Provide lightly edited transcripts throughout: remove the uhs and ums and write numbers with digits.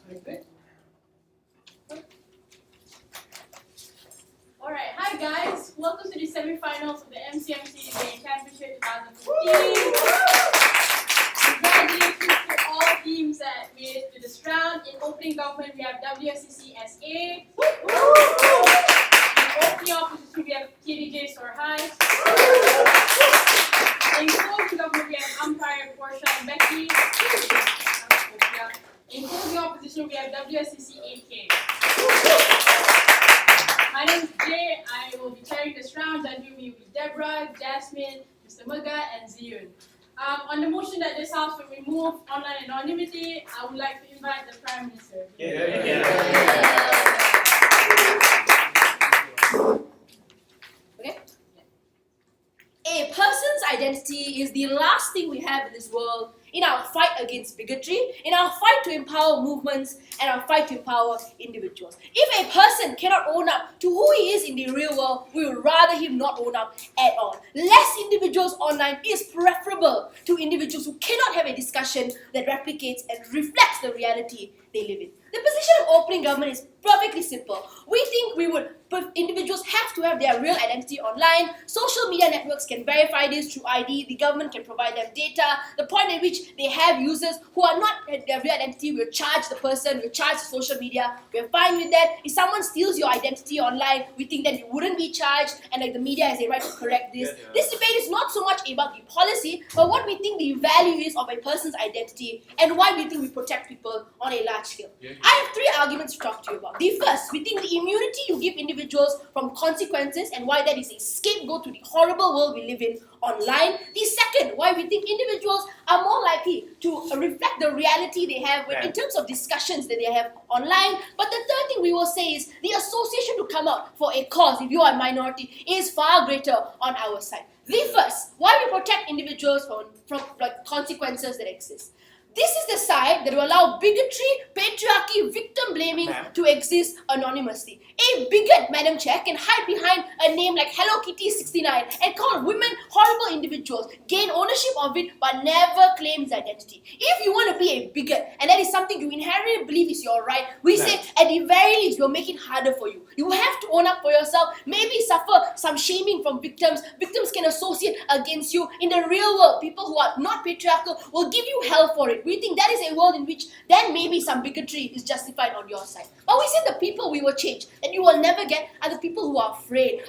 Very good. Alright, hi guys. Welcome to the semifinals of the MCMC Debate Championship 2015. Congratulations to all teams that made it to this round. In opening government, we have WSCC SA. In opening opposition, we have KDJ Sorhai. In closing government, we have umpire Portia and Becky. In closing opposition, we have WSCC AK. My name is Jay. I will be chairing this round. Joining me will be Deborah, Jasmine, Mr. Muga, and Ziyun. On the motion that this House will remove online anonymity, I would like to invite the Prime Minister. Okay? A person's identity is the last thing we have in this world in our fight against bigotry, in our fight to empower movements, and our fight to empower individuals. If a person cannot own up to who he is in the real world, we would rather him not own up at all. Less individuals online is preferable to individuals who cannot have a discussion that replicates and reflects the reality they live in. The position of opening government is perfectly simple. We think individuals have to have their real identity online. Social media networks can verify this through ID. The government can provide them data. The point at which they have users who are not their real identity, will charge the person, will charge social media. We're fine with that. If someone steals your identity online, we think that you wouldn't be charged, and like the media has a right to correct this. This debate is not so much about the policy, but what we think the value is of a person's identity and why we think we protect people on a large scale. I have 3 arguments to talk to you about. The first, we think the immunity you give individuals from consequences and why that is a scapegoat to the horrible world we live in online. The second, why we think individuals are more likely to reflect the reality they have in terms of discussions that they have online. But the third thing we will say is the association to come out for a cause, if you are a minority, is far greater on our side. The first, why we protect individuals from consequences that exist. This is the side that will allow bigotry, patriarchy, victim blaming to exist anonymously. A bigot, Madam Chair, can hide behind a name like Hello Kitty 69 and call women horrible individuals, gain ownership of it, but never claim his identity. If you want to be a bigot, and that is something you inherently believe is your right, we say at the very least we'll make it harder for you. You have to own up for yourself, maybe suffer some shaming from victims. Victims can associate against you. In the real world, people who are not patriarchal will give you hell for it. We think that is a world in which then maybe some bigotry is justified on your side. But we say the people we will change, that you will never get, are the people who are afraid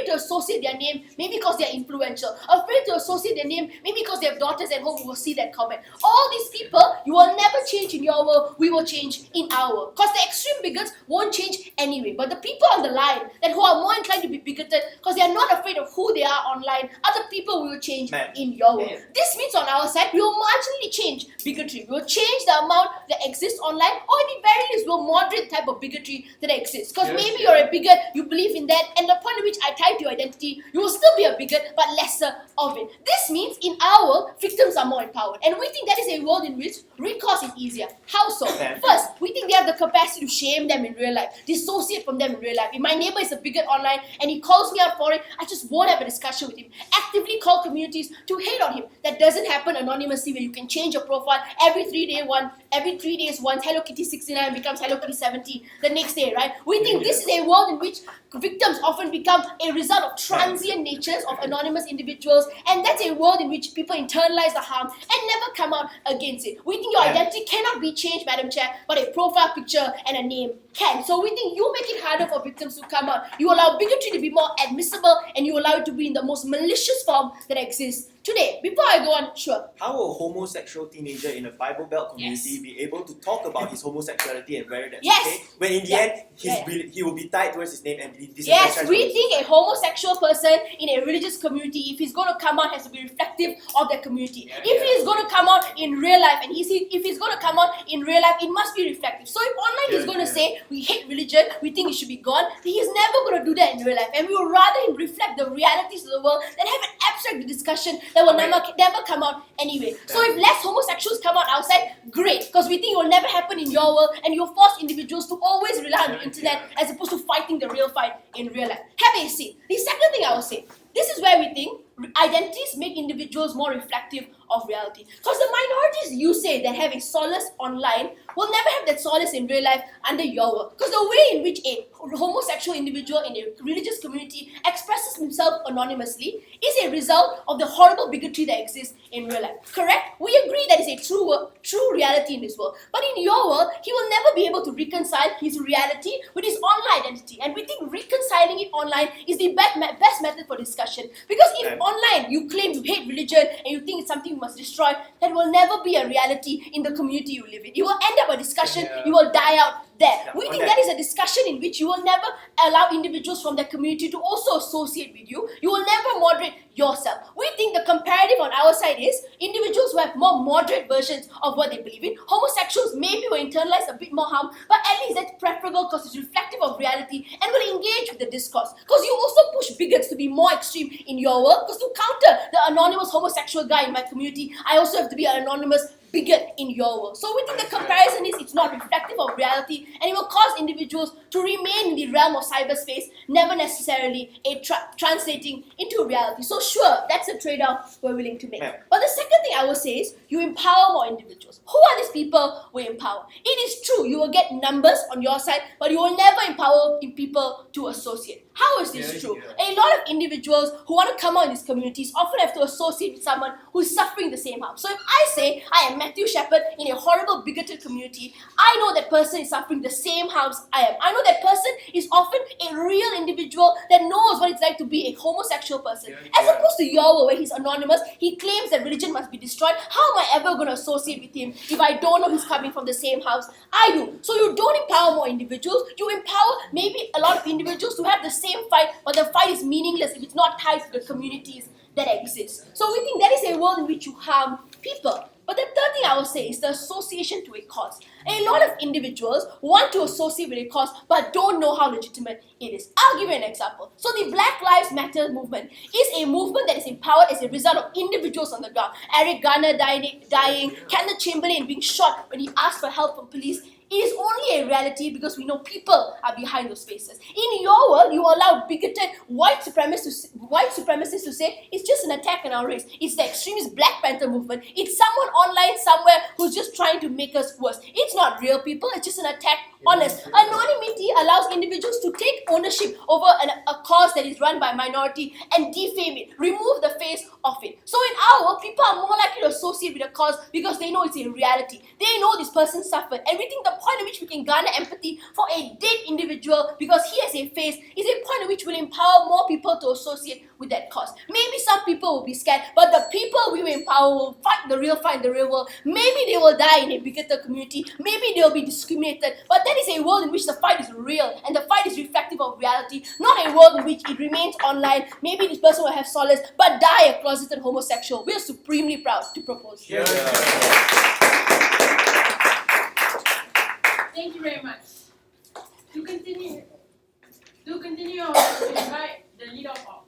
to associate their name, maybe because they are influential, afraid to associate their name, maybe because they have daughters at home who will see that comment. All these people, you will never change in your world, we will change in our world. Because the extreme bigots won't change anyway. But the people on the line that who are more inclined to be bigoted because they are not afraid of who they are online, are the people we will change in your world. This means on our side, we will marginally change bigotry. We will change the amount that exists online, or at the very least, we'll moderate the type of bigotry that exists. Because maybe you're a bigot, you believe in that, and the point at which I type your identity, you will still be a bigot, but lesser of it. This means in our world, victims are more empowered. And we think that is a world in which recourse is easier. How so? First, we think they have the capacity to shame them in real life, dissociate from them in real life. If my neighbor is a bigot online and he calls me out for it, I just won't have a discussion with him. Actively call communities to hate on him. That doesn't happen anonymously where you can change your profile every 3 days once. Hello Kitty 69 becomes Hello Kitty 70 the next day, right? We think this is a world in which victims often become a result of transient natures of anonymous individuals, and that's a world in which people internalize the harm and never come out against it. We think your identity cannot be changed, Madam Chair, but a profile picture and a name can. So we think you make it harder for victims to come out. You allow bigotry to be more admissible, and you allow it to be in the most malicious form that exists today. Before I go on, sure. How will a homosexual teenager in a Bible Belt community be able to talk about his homosexuality and whether that's okay, when in the end he will be tied towards his name and be disenfranchised? We think a homosexual person in a religious community, if he's going to come out, has to be reflective of that community. If he is going to come out in real life, and if he's going to come out in real life, it must be reflective. So if online he's going to say, we hate religion, we think it should be gone, he's never going to do that in real life. And we would rather him reflect the realities of the world than have an abstract discussion that will never come out anyway. So if less homosexuals come out outside, great, because we think it will never happen in your world, and you'll force individuals to always rely on the internet as opposed to fighting the real fight in real life. Have a seat. The second thing I will say, this is where we think identities make individuals more reflective of reality. Because the minorities you say that have a solace online will never have that solace in real life under your work. Because the way in which a homosexual individual in a religious community expresses himself anonymously is a result of the horrible bigotry that exists in real life. Correct? We agree that is a true reality in this world. But in your world, he will never be able to reconcile his reality with his online identity. And we think reconciling it online is the best method for discussion. Because if online you claim to hate religion and you think it's something you must destroy, that will never be a reality in the community you live in. You will end up a discussion, you will die out there. We think that is a discussion in which you will never allow individuals from that community to also associate with you. You will never moderate yourself. We think the comparative on our side is individuals who have more moderate versions of what they believe in. Homosexuals maybe will internalize a bit more harm, but at least that's preferable because it's reflective of reality and will engage with the discourse. Because you also push bigots to be more extreme in your work, because to counter the anonymous homosexual guy in my community, I also have to be an anonymous bigot in your world. So we think the comparison is it's not reflective of reality, and it will cause individuals to remain in the realm of cyberspace, never necessarily translating into reality. So sure, that's a trade-off we're willing to make. But the second thing I will say is you empower more individuals. Who are these people we empower? It is true, you will get numbers on your side, but you will never empower people to associate. How is this true? A lot of individuals who want to come out in these communities often have to associate with someone who is suffering the same harm. So if I say I am Matthew Shepherd in a horrible bigoted community, I know that person is suffering the same harms I am. I know that person is often a real individual that knows what it's like to be a homosexual person. As opposed to your world where he's anonymous, he claims that religion must be destroyed. How am I ever going to associate with him if I don't know he's coming from the same house I do? So you don't empower more individuals, you empower maybe a lot of individuals to have the same fight, but the fight is meaningless if it's not tied to the communities that exist. So we think that is a world in which you harm people. But the third thing I will say is the association to a cause. A lot of individuals want to associate with a cause but don't know how legitimate it is. I'll give you an example. So the Black Lives Matter movement is a movement that is empowered as a result of individuals on the ground. Eric Garner dying, Kenneth Chamberlain being shot when he asked for help from police. It is only a reality because we know people are behind those faces. In your world, you allow bigoted white supremacists to say it's just an attack on our race. It's the extremist Black Panther movement. It's someone online somewhere who's just trying to make us worse. It's not real people. It's just an attack on us. Anonymity allows individuals to take ownership over a cause that is run by a minority and defame it, remove the face of it. So in our world, people are more likely to associate with a cause because they know it's a reality. They know this person suffered, and we think the point at which we can garner empathy for a dead individual because he has a face is a point at which will empower more people to associate with that cause. Maybe some people will be scared, but the people we will empower will fight the real fight in the real world. Maybe they will die in a bigoted community. Maybe they will be discriminated. But that is a world in which the fight is real and the fight is reflective of reality, not a world in which it remains online. Maybe this person will have solace, but die a closeted homosexual. We are supremely proud to propose. Thank you very much. To continue, I will invite the leader of all.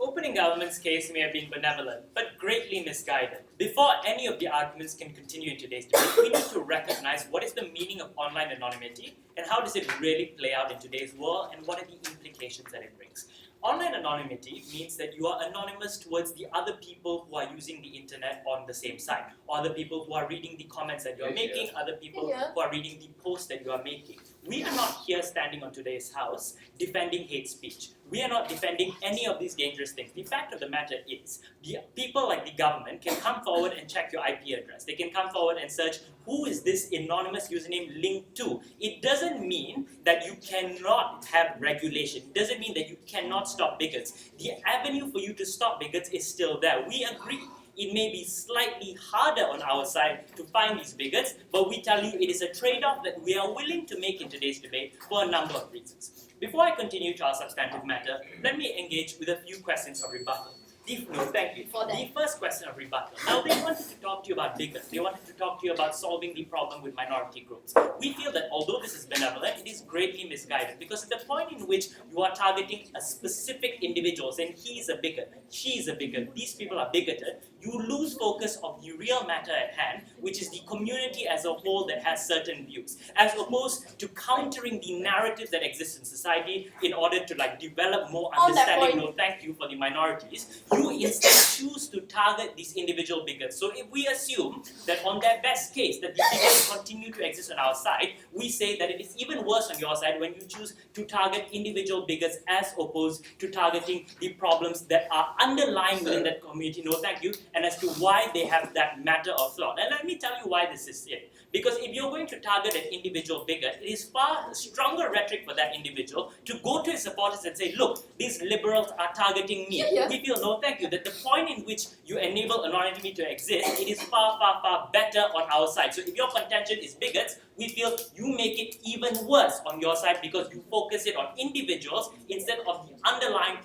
Opening government's case may have been benevolent, but greatly misguided. Before any of the arguments can continue in today's debate, we need to recognize what is the meaning of online anonymity and how does it really play out in today's world and what are the implications that it brings. Online anonymity means that you are anonymous towards the other people who are using the internet on the same site, or other people who are reading the comments that you are making, other people who are reading the posts that you are making. We are not here standing on today's house defending hate speech. We are not defending any of these dangerous things. The fact of the matter is, the people like the government can come forward and check your IP address. They can come forward and search who is this anonymous username linked to. It doesn't mean that you cannot have regulation. It doesn't mean that you cannot stop bigots. The avenue for you to stop bigots is still there. We agree. It may be slightly harder on our side to find these bigots, but we tell you it is a trade-off that we are willing to make in today's debate for a number of reasons. Before I continue to our substantive matter, let me engage with a few questions of rebuttal. No, thank you. For that. The first question of rebuttal. Now, they wanted to talk to you about bigots. They wanted to talk to you about solving the problem with minority groups. We feel that although this is benevolent, it is greatly misguided because at the point in which you are targeting a specific individual, saying he is a bigot, she is a bigot, these people are bigoted, you lose focus of the real matter at hand, which is the community as a whole that has certain views, as opposed to countering the narratives that exist in society in order to develop more understanding. No, thank you for the minorities. You instead choose to target these individual bigots. So if we assume that on their best case that the bigots continue to exist on our side, we say that it is even worse on your side when you choose to target individual bigots as opposed to targeting the problems that are underlying within that community. No, thank you. And as to why they have that matter of thought. And let me tell you why this is it. Because if you're going to target an individual bigot, it is far stronger rhetoric for that individual to go to his supporters and say, look, these liberals are targeting me. We feel, no thank you, that the point in which you enable anonymity to exist, it is far, far, far better on our side. So if your contention is bigots, we feel you make it even worse on your side because you focus it on individuals instead of the underlying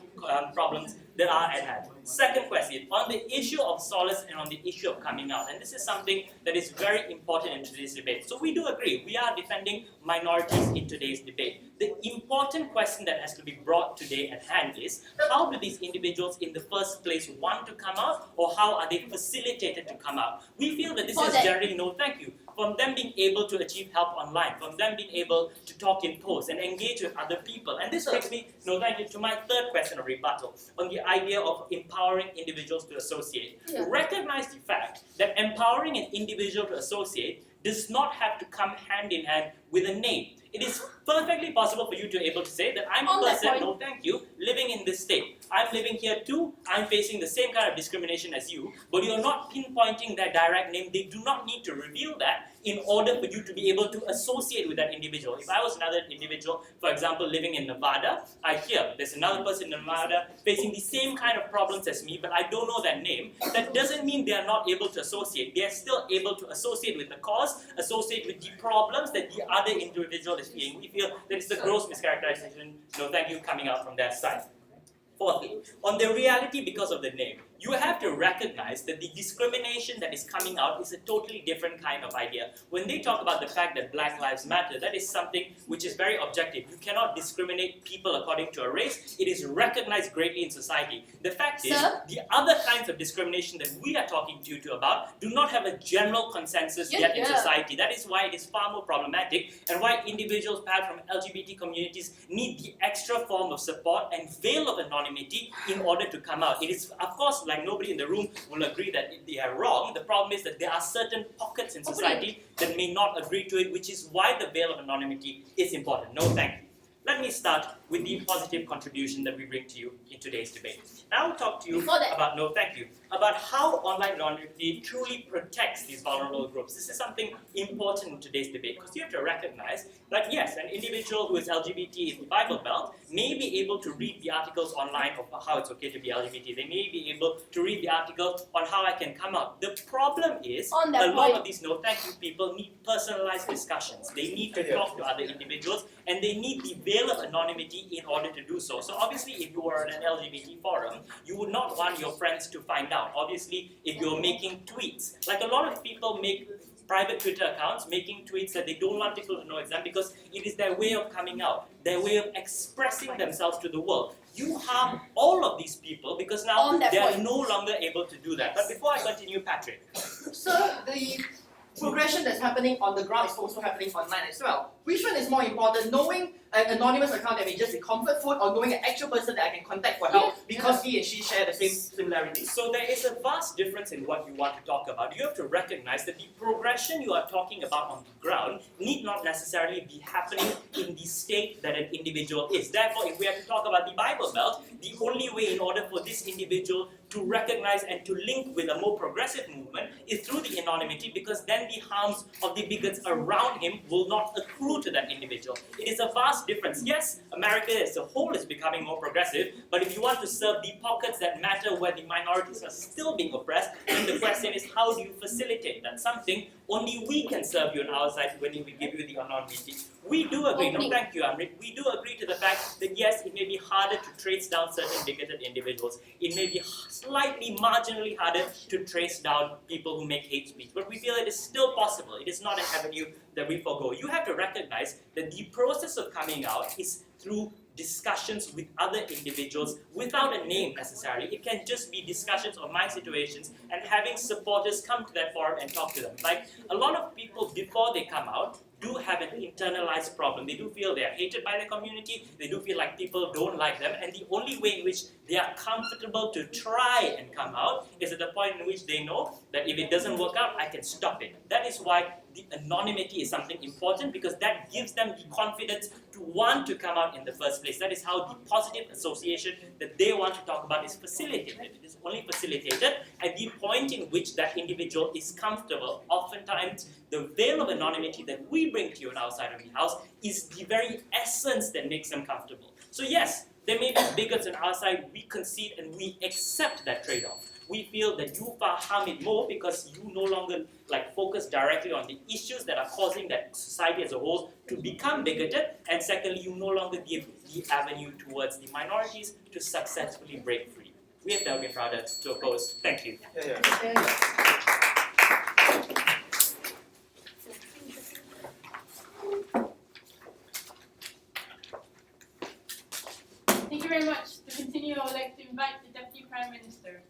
problems that are at hand. Second question, on the issue of solace and on the issue of coming out, and this is something that is very important in today's debate. So we do agree, we are defending minorities in today's debate. The important question that has to be brought today at hand is, how do these individuals in the first place want to come out, or how are they facilitated to come out? We feel that this is generally no thank you. From them being able to achieve help online, from them being able to talk in posts and engage with other people. And this brings me, no thank you, to my third question of rebuttal on the idea of empowering individuals to associate. Recognize the fact that empowering an individual to associate does not have to come hand in hand with a name. It is perfectly possible for you to be able to say that I'm a person, no thank you, living in this state. I'm living here too, I'm facing the same kind of discrimination as you, but you're not pinpointing their direct name. They do not need to reveal that in order for you to be able to associate with that individual. If I was another individual, for example, living in Nevada, I hear there's another person in Nevada facing the same kind of problems as me, but I don't know their name. That doesn't mean they are not able to associate. They are still able to associate with the cause, associate with the problems that the other individual is feeling. We feel that it's a gross mischaracterization, no thank you, coming out from their side. Fourthly, on the reality because of the name, you have to recognize that the discrimination that is coming out is a totally different kind of idea. When they talk about the fact that Black Lives Matter, that is something which is very objective. You cannot discriminate people according to a race. It is recognized greatly in society. The fact is, the other kinds of discrimination that we are talking to you about do not have a general consensus yet in society. That is why it is far more problematic and why individuals perhaps from LGBT communities need the extra form of support and veil of anonymity in order to come out. It is, of course, like nobody in the room will agree that they are wrong. The problem is that there are certain pockets in society that may not agree to it, which is why the veil of anonymity is important. No thank you. Let me start with the positive contribution that we bring to you in today's debate. Now I'll talk to you about, no thank you, about how online anonymity truly protects these vulnerable groups. This is something important in today's debate because you have to recognize that yes, an individual who is LGBT in the Bible Belt may be able to read the articles online of how it's okay to be LGBT. They may be able to read the articles on how I can come out. The problem is a lot of these no thank you people need personalized discussions. They need to talk to other individuals and they need the veil of anonymity in order to do so. So obviously if you were in an LGBT forum, you would not want your friends to find out. Obviously if you're making tweets, like a lot of people make private Twitter accounts making tweets that they don't want people to know it's them because it is their way of coming out, their way of expressing themselves to the world. You harm all of these people because now they are no longer able to do that. But before I continue, Patrick. So the progression that's happening on the ground is also happening online as well. Which one is more important, knowing an anonymous account that may just be comfort food or knowing an actual person that I can contact for help because he and she share the same similarities? So there is a vast difference in what you want to talk about. You have to recognize that the progression you are talking about on the ground need not necessarily be happening in the state that an individual is. Therefore, if we have to talk about the Bible Belt, the only way in order for this individual to recognize and to link with a more progressive movement is through the anonymity because then the harms of the bigots around him will not accrue rule to that individual. It is a vast difference. Yes, America as a whole is becoming more progressive, but if you want to serve the pockets that matter where the minorities are still being oppressed, then the question is, how do you facilitate that? Something only we can serve you on our side when we give you the anonymity. We do agree, no thank you Amrit, we do agree to the fact that yes, it may be harder to trace down certain bigoted individuals. It may be slightly, marginally harder to trace down people who make hate speech, but we feel it is still possible. It is not an avenue that we forego. You have to recognize that the process of coming out is through discussions with other individuals without a name necessarily. It can just be discussions on my situations and having supporters come to that forum and talk to them. Like, a lot of people before they come out do have an internalized problem. They do feel they are hated by the community, they do feel like people don't like them, and the only way in which they are comfortable to try and come out is at the point in which they know that if it doesn't work out, I can stop it. That is why the anonymity is something important, because that gives them the confidence to want to come out in the first place. That is how the positive association that they want to talk about is facilitated. It is only facilitated at the point in which that individual is comfortable. Oftentimes, the veil of anonymity that we bring to you on our side of the house is the very essence that makes them comfortable. So yes, there may be bigots on our side, we concede and we accept that trade-off. We feel that you harm it more because you no longer focus directly on the issues that are causing that society as a whole to become bigoted, and secondly, you no longer give the avenue towards the minorities to successfully break free. We have never been prouder to oppose. Thank you. Thank you very much. To continue, I would like to invite the Deputy Prime Minister.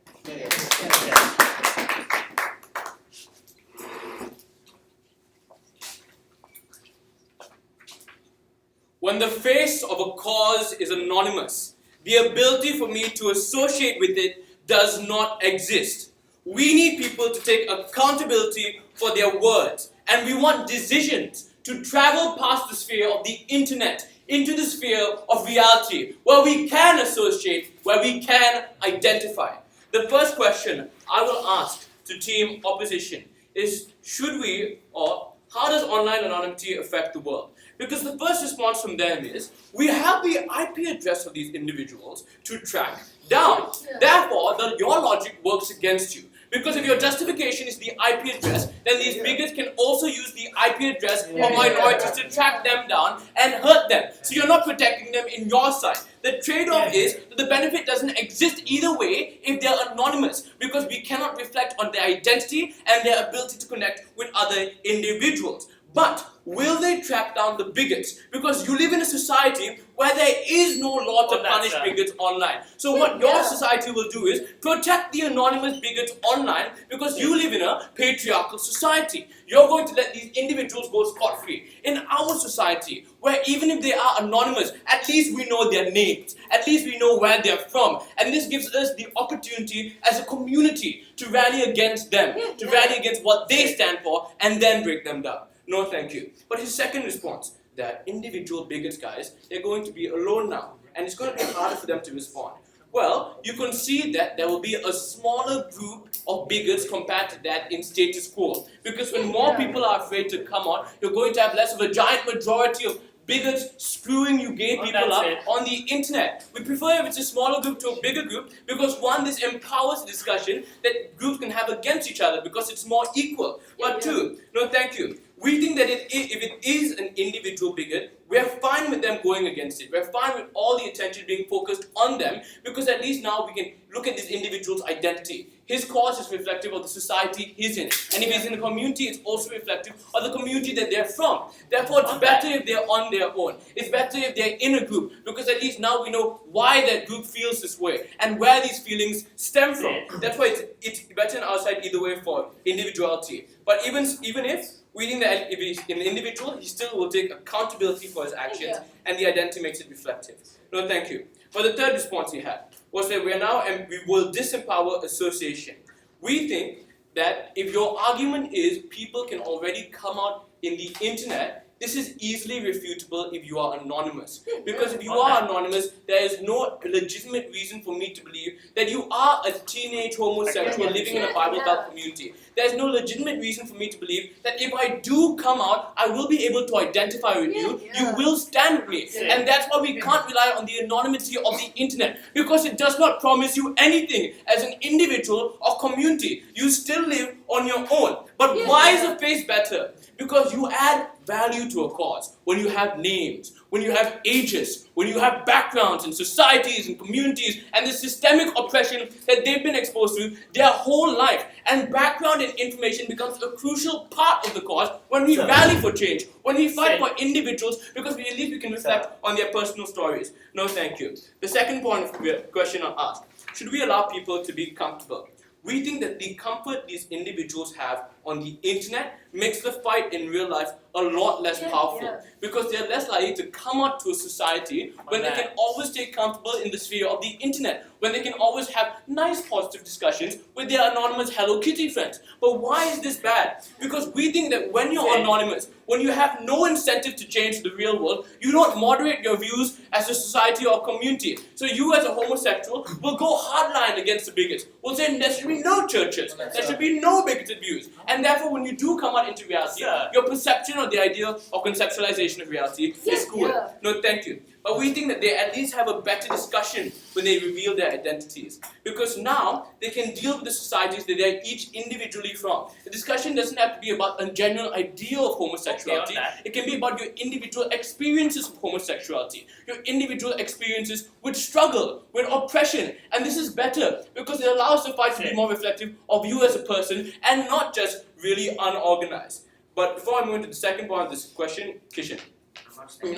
When the face of a cause is anonymous, the ability for me to associate with it does not exist. We need people to take accountability for their words, and we want decisions to travel past the sphere of the internet into the sphere of reality, where we can associate, where we can identify. The first question I will ask to team opposition is, should we, or how does online anonymity affect the world? Because the first response from them is, we have the IP address of these individuals to track down. Therefore, your logic works against you. Because if your justification is the IP address, then these bigots can also use the IP address of minorities to track them down and hurt them. So you're not protecting them in your side. The trade-off is that the benefit doesn't exist either way if they're anonymous, because we cannot reflect on their identity and their ability to connect with other individuals. But will they track down the bigots? Because you live in a society where there is no law to punish bigots online. So what your society will do is protect the anonymous bigots online, because you live in a patriarchal society. You're going to let these individuals go scot-free. In our society, where even if they are anonymous, at least we know their names. At least we know where they're from. And this gives us the opportunity as a community to rally against them, to rally against what they stand for, and then break them down. No, thank you. But his second response, that individual bigots, guys, they're going to be alone now, and it's going to be harder for them to respond. Well, you can see that there will be a smaller group of bigots compared to that in status quo. Because when more people are afraid to come on, you're going to have less of a giant majority of bigots screwing you gay people up on the internet. We prefer if it's a smaller group to a bigger group, because one, this empowers discussion that groups can have against each other, because it's more equal. But two, no thank you. We think that if it is an individual bigot, we're fine with them going against it. We're fine with all the attention being focused on them, because at least now we can look at this individual's identity. His cause is reflective of the society he's in. And if he's in a community, it's also reflective of the community that they're from. Therefore, it's better if they're on their own. It's better if they're in a group, because at least now we know why that group feels this way and where these feelings stem from. That's why it's better on our side either way for individuality. But even if we think that if he's an individual, he still will take accountability for his actions, and the identity makes it reflective. No, thank you. But the third response he had was that we are now, and we will disempower association. We think that if your argument is people can already come out in the internet, This is easily refutable if you are anonymous. Because if you are anonymous, there is no legitimate reason for me to believe that you are a teenage homosexual living in a Bible Belt community. There is no legitimate reason for me to believe that if I do come out, I will be able to identify with you. You will stand with me. And that's why we can't rely on the anonymity of the internet, because it does not promise you anything as an individual or community. You still live on your own. But why is the face better? Because you add value to a cause when you have names, when you have ages, when you have backgrounds and societies and communities and the systemic oppression that they've been exposed to their whole life. And background and information becomes a crucial part of the cause when we rally for change, when we fight for individuals, because at least we can reflect on their personal stories. No, thank you. The second point of the question I asked, should we allow people to be comfortable? We think that the comfort these individuals have on the internet makes the fight in real life a lot less powerful, because they're less likely to come out to a society when they can always stay comfortable in the sphere of the internet, when they can always have nice positive discussions with their anonymous Hello Kitty friends. But why is this bad? Because we think that when you're anonymous, when you have no incentive to change the real world, you don't moderate your views as a society or community. So you as a homosexual will go hardline against the bigots. Will say there should be no churches, there should be no bigoted views. And therefore when you do come out into reality, your perception of the idea or conceptualization of reality is cool. No, thank you. But we think that they at least have a better discussion when they reveal their identities. Because now they can deal with the societies that they're each individually from. The discussion doesn't have to be about a general ideal of homosexuality. It can be about your individual experiences of homosexuality, your individual experiences with struggle, with oppression. And this is better because it allows the fight to be more reflective of you as a person and not just really unorganized. But before I move into the second part of this question, Kishan,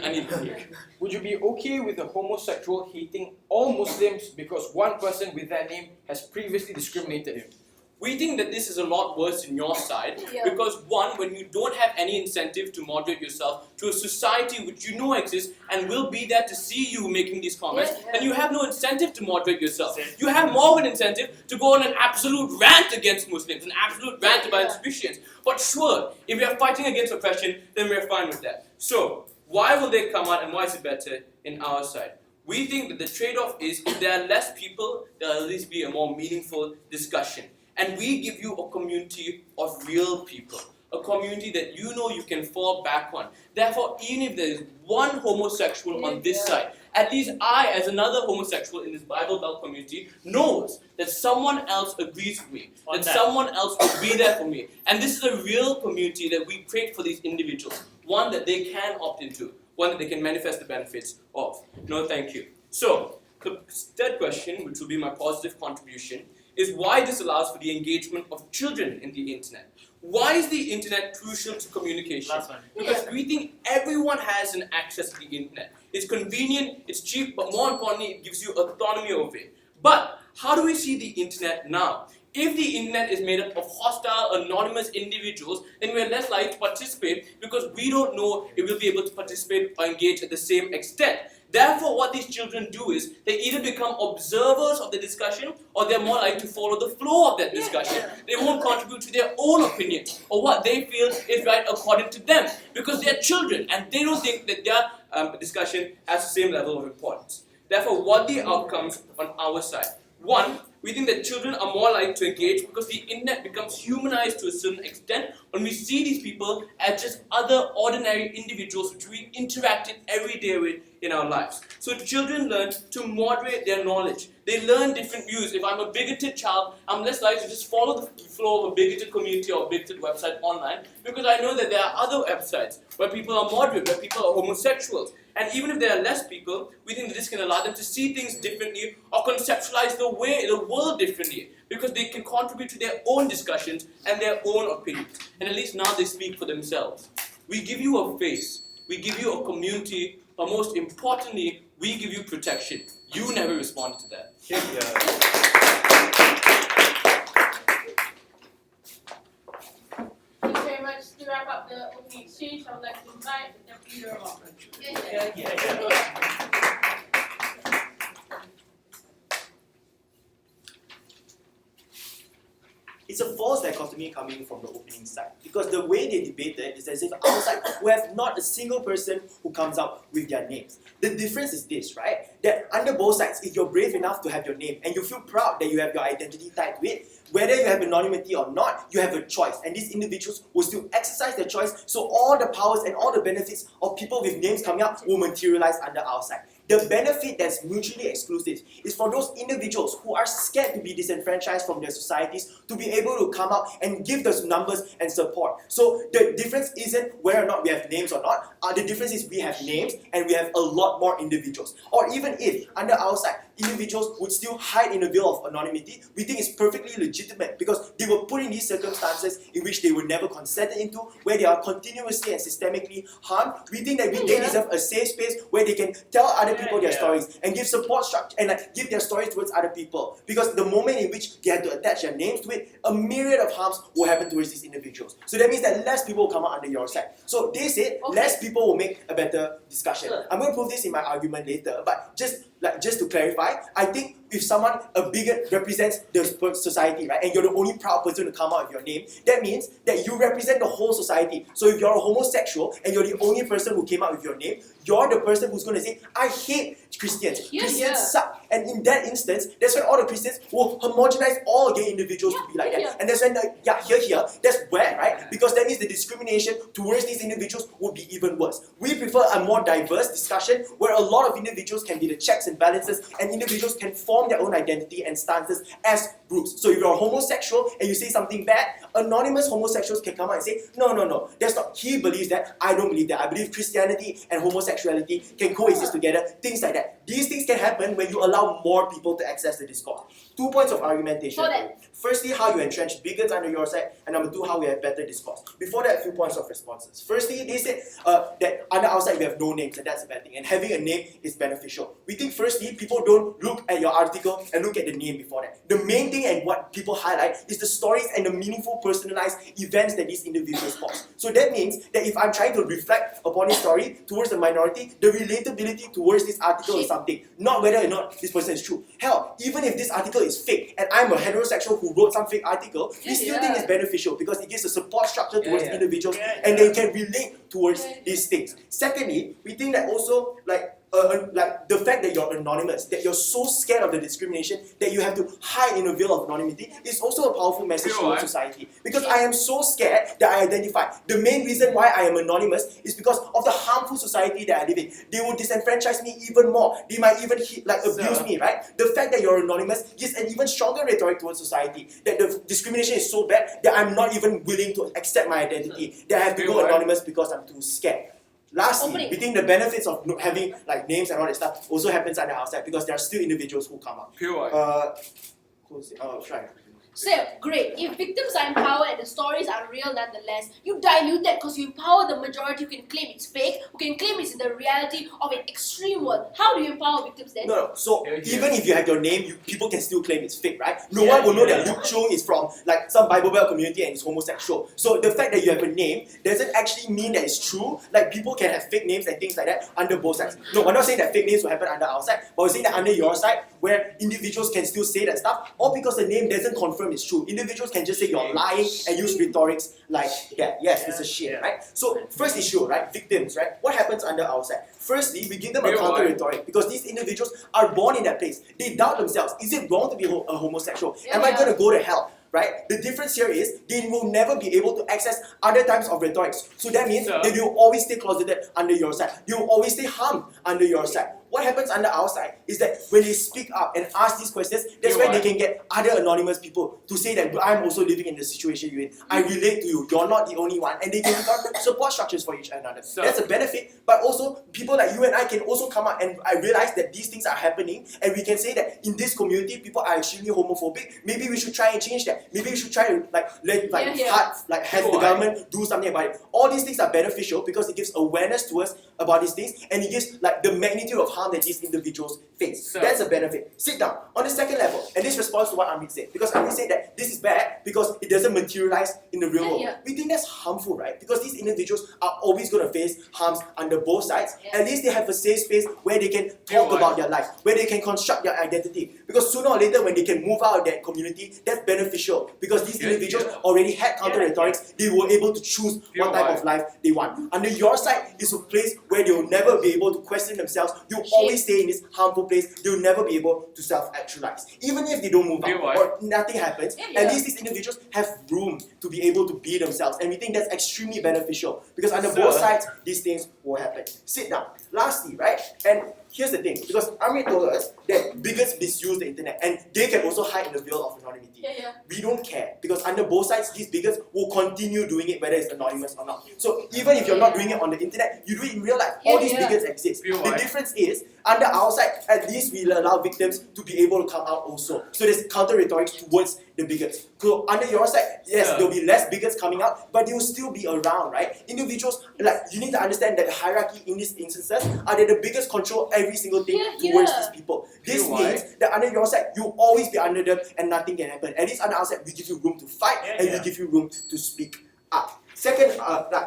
I need to hear. Would you be okay with a homosexual hating all Muslims because one person with that name has previously discriminated him? We think that this is a lot worse in your side because one, when you don't have any incentive to moderate yourself to a society which you know exists and will be there to see you making these comments, then you have no incentive to moderate yourself. You have more of an incentive to go on an absolute rant against Muslims, an absolute rant about Christians. But sure, if we are fighting against oppression, then we are fine with that. So, why will they come out and why is it better in our side? We think that the trade-off is if there are less people, there will at least be a more meaningful discussion. And we give you a community of real people, a community that you know you can fall back on. Therefore, even if there is one homosexual on this side, at least I, as another homosexual in this Bible Belt community, knows that someone else agrees with me, that someone else will be there for me. And this is a real community that we create for these individuals, one that they can opt into, one that they can manifest the benefits of. No, thank you. So, the third question, which will be my positive contribution, is why this allows for the engagement of children in the internet. Why is the internet crucial to communication? Because we think everyone has an access to the internet. It's convenient, it's cheap, but more importantly, it gives you autonomy over it. But how do we see the internet now? If the internet is made up of hostile, anonymous individuals, then we're less likely to participate because we don't know if we'll be able to participate or engage at the same extent. Therefore, what these children do is they either become observers of the discussion or they're more likely to follow the flow of that discussion. They won't contribute to their own opinion or what they feel is right according to them because they're children and they don't think that their discussion has the same level of importance. Therefore, what are the outcomes on our side? One, we think that children are more likely to engage because the internet becomes humanized to a certain extent when we see these people as just other ordinary individuals which we interact every day with in our lives. So children learn to moderate their knowledge. They learn different views. If I'm a bigoted child, I'm less likely to just follow the flow of a bigoted community or a bigoted website online because I know that there are other websites where people are moderate, where people are homosexuals. And even if there are less people, we think that this can allow them to see things differently or conceptualize the world differently because they can contribute to their own discussions and their own opinions. And at least now they speak for themselves. We give you a face, we give you a community, but most importantly, we give you protection. You never responded to that. Thank you very much. To wrap up the opening exchange, I would like to invite the Deputy Leader of It's a false dichotomy coming from the opening side. Because the way they debated is as if outside we have not a single person who comes out with their names. The difference is this, right? That under both sides, if you're brave enough to have your name and you feel proud that you have your identity tied to it, whether you have anonymity or not, you have a choice. And these individuals will still exercise their choice, so all the powers and all the benefits of people with names coming up will materialize under our side. The benefit that's mutually exclusive is for those individuals who are scared to be disenfranchised from their societies to be able to come out and give those numbers and support. So the difference isn't whether or not we have names or not. The difference is we have names and we have a lot more individuals. Or even if, under our side, individuals would still hide in the veil of anonymity, we think it's perfectly legitimate because they were put in these circumstances in which they were never consented into, where they are continuously and systemically harmed. We think that they deserve a safe space where they can tell other people their stories and give support structure and give their stories towards other people. Because the moment in which they had to attach their names to it, a myriad of harms will happen towards these individuals. So that means that less people will come out under your side. So they said less people will make a better discussion. I'm going to prove this in my argument later, but just to clarify, I think if someone, a bigot, represents the society, right, and you're the only proud person to come out with your name, that means that you represent the whole society. So if you're a homosexual and you're the only person who came out with your name, you're the person who's going to say, I hate Christians. Christians suck. And in that instance, that's when all the Christians will homogenize all gay individuals to be like that. And that's when, that's where, right? Because that means the discrimination towards these individuals would be even worse. We prefer a more diverse discussion where a lot of individuals can be the checks and balances and individuals can form their own identity and stances as groups. So if you're a homosexual and you say something bad, anonymous homosexuals can come out and say, no, that's not, he believes that, I don't believe that. I believe Christianity and homosexuality can coexist together, things like that. These things can happen when you allow more people to access the discourse. 2 points of argumentation. Firstly, how you entrench bigots under your side, and number 2, how we have better discourse. Before that, a few points of responses. Firstly, they said that under our side we have no names, and that's a bad thing, and having a name is beneficial. We think firstly, people don't look at your article and look at the name before that. The main thing and what people highlight is the stories and the meaningful personalized events that these individuals post. So that means that if I'm trying to reflect upon this story towards the minority, the relatability towards this article is something, not whether or not this person is true. Hell, even if this article is fake and I'm a heterosexual who wrote some fake article, we still think it's beneficial because it gives a support structure towards individuals and they can relate towards these things. Secondly, we think that also like the fact that you're anonymous, that you're so scared of the discrimination that you have to hide in a veil of anonymity is also a powerful message towards society. Because I am so scared that I identify. The main reason why I am anonymous is because of the harmful society that I live in. They will disenfranchise me even more. They might even abuse me, right? The fact that you're anonymous gives an even stronger rhetoric towards society. That the discrimination is so bad that I'm not even willing to accept my identity. That I have to go anonymous because I'm too scared. Lastly, we think the benefits of having like names and all that stuff also happens on the outside because there are still individuals who come up. Try. So, great. If victims are empowered and the stories are real nonetheless, you dilute that because you empower the majority who can claim it's fake, who can claim it's in the reality of an extreme world. How do you empower victims then? No. So, even if you have your name, people can still claim it's fake, right? No one will know that Luke Chung is from like some Bible Belt community and is homosexual. So, the fact that you have a name doesn't actually mean that it's true. Like, people can have fake names and things like that under both sides. No, we're not saying that fake names will happen under our side, but we're saying that under your side, where individuals can still say that stuff, or because the name doesn't confirm it's true. Individuals can just say you're lying and use rhetorics like that. Yes, it's a shit, right? So, first issue, right? Victims, right? What happens under our side? Firstly, we give them a counter rhetoric because these individuals are born in that place. They doubt themselves. Is it wrong to be a homosexual? Am I going to go to hell? Right? The difference here is they will never be able to access other types of rhetorics. So that means that they will always stay closeted under your side. They will always stay harmed under your side. What happens under our side is that when they speak up and ask these questions, that's when they can get other anonymous people to say that I'm also living in the situation you're in. I relate to you. You're not the only one. And they can become support structures for each another. That's a benefit. But also, people like you and I can also come out and I realize that these things are happening and we can say that in this community, people are extremely homophobic. Maybe we should try and change that. Maybe we should try to have the government do something about it. All these things are beneficial because it gives awareness to us about these things and it gives like the magnitude of harm harm that these individuals face. Sir. That's a benefit. Sit down. On the second level, and this responds to what Amit said, because Amit said that this is bad because it doesn't materialize in the real world. Yeah. We think that's harmful, right? Because these individuals are always going to face harms under both sides. Yeah. At least they have a safe space where they can talk why? about their life, where they can construct their identity. Because sooner or later, when they can move out of that community, that's beneficial. Because these Yeah, individuals yeah. already had counter rhetorics, they were able to choose Yeah, what type why? of life they want. Under your side is a place where they will never be able to question themselves. You'll always stay in this harmful place. They'll never be able to self-actualize. Even if they don't move Yeah, out why? or nothing happens, Yeah, at yeah. least these individuals have room to be able to be themselves. And we think that's extremely beneficial. Because under Sir. both sides, these things will happen. Sit down. Lastly, right? And here's the thing, because Amit told us that bigots misuse the internet and they can also hide in the veil of anonymity. Yeah. We don't care, because under both sides, these bigots will continue doing it whether it's anonymous or not. So even if you're not doing it on the internet, you do it in real life. All these Yeah. bigots exist. Feel The why? difference is, under our side, at least we'll allow victims to be able to come out also. So there's counter rhetoric towards the bigots. So under your side, yes, Yeah. there'll be less bigots coming out, but they'll still be around, right? Individuals, like, you need to understand that the hierarchy in these instances are that the bigots control every single thing Yeah, towards yeah. these people. This Feel why? means that under your side, you'll always be under them and nothing can happen. At least under our side, we give you room to fight and we give you room to speak up. Second,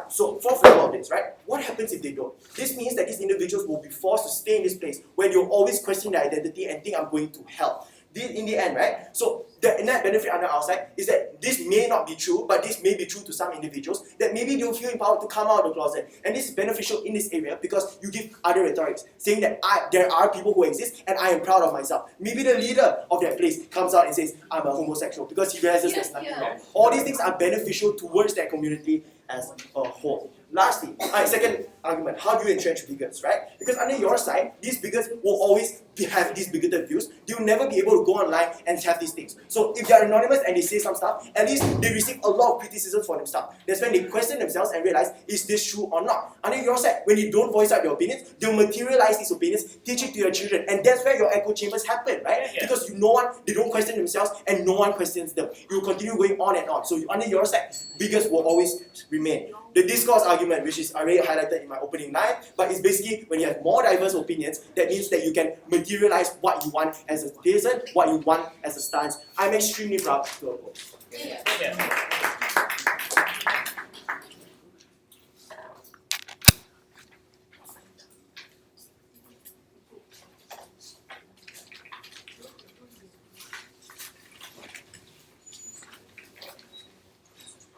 so fourth level of this, right? What happens if they don't? This means that these individuals will be forced to stay in this place where you'll always question their identity and think I'm going to hell. In the end, right? So the net benefit under our side is that this may not be true, but this may be true to some individuals, that maybe they'll feel empowered to come out of the closet. And this is beneficial in this area because you give other rhetorics, saying that there are people who exist and I am proud of myself. Maybe the leader of that place comes out and says, I'm a homosexual, because he realizes there's nothing wrong. All these things are beneficial towards that community as a whole. Lastly, second argument, how do you entrench bigots, right? Because under your side, these bigots will always have these bigoted views. They'll never be able to go online and have these things. So if they're anonymous and they say some stuff, at least they receive a lot of criticism for themselves. That's when they question themselves and realize, is this true or not? Under your side, when you don't voice out your opinions, they'll materialize these opinions, teach it to your children, and that's where your echo chambers happen, right? Yeah. Because they don't question themselves and no one questions them. You will continue going on and on. So under your side, bigots will always remain. The discourse argument, which is already highlighted in my opening line, but it's basically when you have more diverse opinions, that means that you can materialize what you want as a citizen, what you want as a stance. I'm extremely proud to oppose.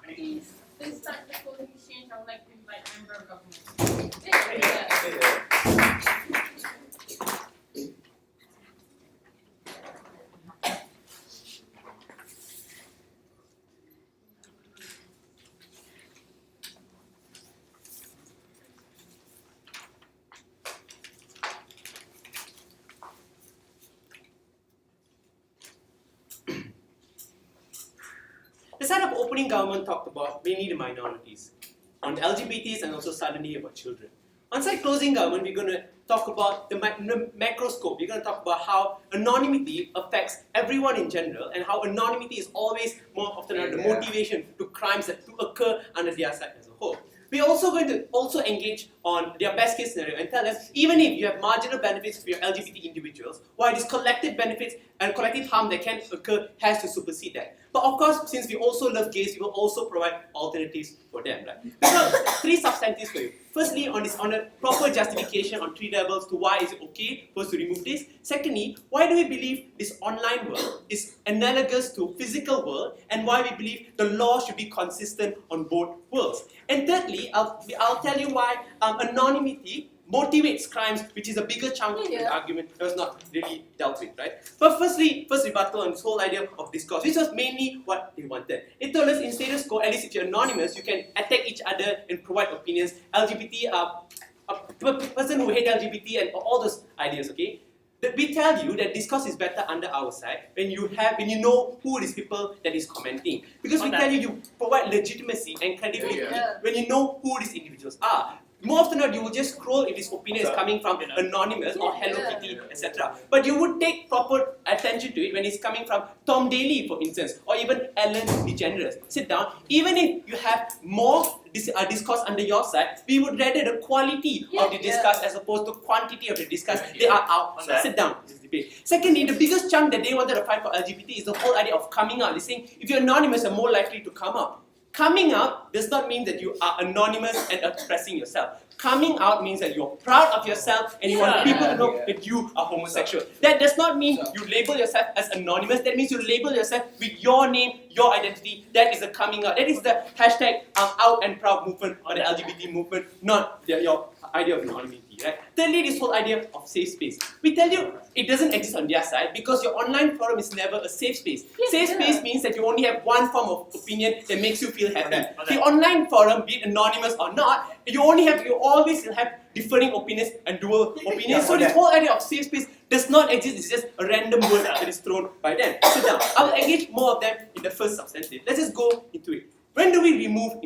Please, this time the closing exchange, I would like to invite member of government. The side of opening government talked about mainly the minorities, on the LGBTs and also suddenly about children. On side closing government, we're going to talk about the macro scope. We're going to talk about how anonymity affects everyone in general and how anonymity is always more often the motivation to crimes that to occur under their side as a whole. We're also going to engage on their best case scenario and tell them, even if you have marginal benefits for your LGBT individuals, why these collective benefits and collective harm that can occur has to supersede that. But of course, since we also love gays, we will also provide alternatives for them. Right? We've got three substantives for you. Firstly, on a proper justification on 3 levels to why is it okay for us to remove this. Secondly, why do we believe this online world is analogous to physical world and why we believe the law should be consistent on both worlds. And thirdly, I'll tell you why anonymity motivates crimes, which is a bigger chunk of the argument that was not really dealt with, right? But first rebuttal on this whole idea of discourse, which was mainly what they wanted. It told us in status quo, at least if you're anonymous, you can attack each other and provide opinions. LGBT, a person who hate LGBT and all those ideas, okay? That we tell you that discourse is better under our side when you know who these people that is commenting. Because we tell you provide legitimacy and credibility when you know who these individuals are. more often not, you will just scroll if his opinion is coming from anonymous or Hello Kitty, etc. But you would take proper attention to it when it's coming from Tom Daly, for instance, or even Ellen DeGeneres. Sit down. Even if you have more discourse under your side, we would rather the quality of the discourse as opposed to quantity of the discourse. They are out. Sit down. This debate. Secondly, the biggest chunk that they wanted to fight for LGBT is the whole idea of coming out. They're saying if you're anonymous, you're more likely to come out. Coming out does not mean that you are anonymous and expressing yourself. Coming out means that you're proud of yourself and you want people to know that you are homosexual. That does not mean you label yourself as anonymous. That means you label yourself with your name, your identity. That is the coming out. That is the hashtag out and proud movement or the LGBT movement, not your idea of anonymity. Right? Thirdly, this whole idea of safe space. We tell you it doesn't exist on their side because your online forum is never a safe space. Safe space means that you only have one form of opinion that makes you feel happy. The online forum, be it anonymous or not, you always will have differing opinions and dual opinions. So this whole idea of safe space does not exist. It's just a random word that is thrown by them. Sit down. I will engage more of them in the first substantive. Let's just go into it. When do we remove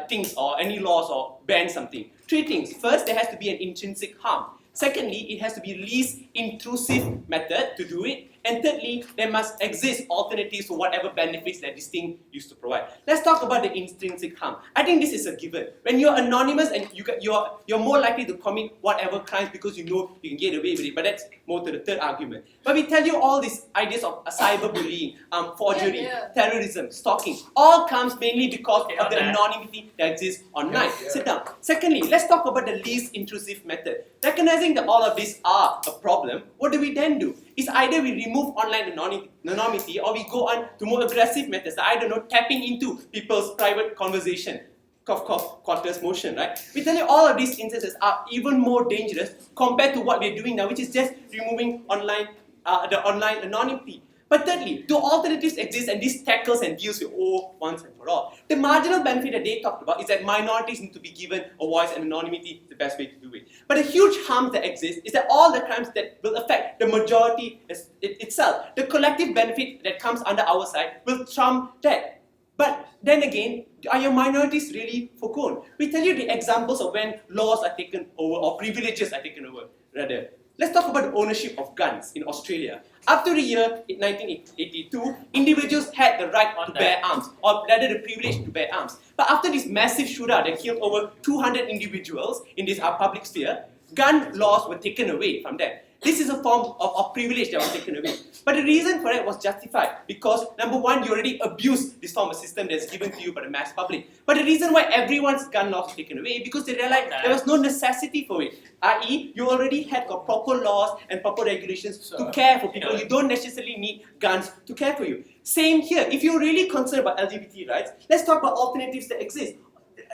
things or any laws or ban something? Three things. First, there has to be an intrinsic harm. Secondly, it has to be least intrusive method to do it. And thirdly, there must exist alternatives for whatever benefits that this thing used to provide. Let's talk about the intrinsic harm. I think this is a given. When you're anonymous and you're more likely to commit whatever crimes because you know you can get away with it. But that's more to the third argument. But we tell you all these ideas of cyberbullying, forgery, terrorism, stalking, all comes mainly because of the anonymity that exists online. Sit down. Secondly, let's talk about the least intrusive method. Recognizing that all of these are a problem, what do we then do? It's either we remove online anonymity or we go on to more aggressive methods. I don't know, tapping into people's private conversation. Cough, cough, quarters motion, right? We tell you all of these instances are even more dangerous compared to what we're doing now, which is just removing the online anonymity. But thirdly, do alternatives exist and this tackles and deals with all once and for all? The marginal benefit that they talked about is that minorities need to be given a voice and anonymity is the best way to do it. But the huge harm that exists is that all the crimes that will affect the majority itself, the collective benefit that comes under our side will trump that. But then again, are your minorities really forgone? We tell you the examples of when laws are taken over or privileges are taken over, rather. Let's talk about the ownership of guns in Australia. Up to the year 1982, individuals had the right to bear arms, or rather the privilege to bear arms. But after this massive shootout that killed over 200 individuals in this public sphere, gun laws were taken away from them. This is a form of privilege that was taken away. But the reason for that was justified because, number one, you already abused this form of system that's given to you by the mass public. But the reason why everyone's gun laws were taken away because they realized there was no necessity for it. I.e., you already had got proper laws and proper regulations to care for people. You don't necessarily need guns to care for you. Same here. If you're really concerned about LGBT rights, let's talk about alternatives that exist.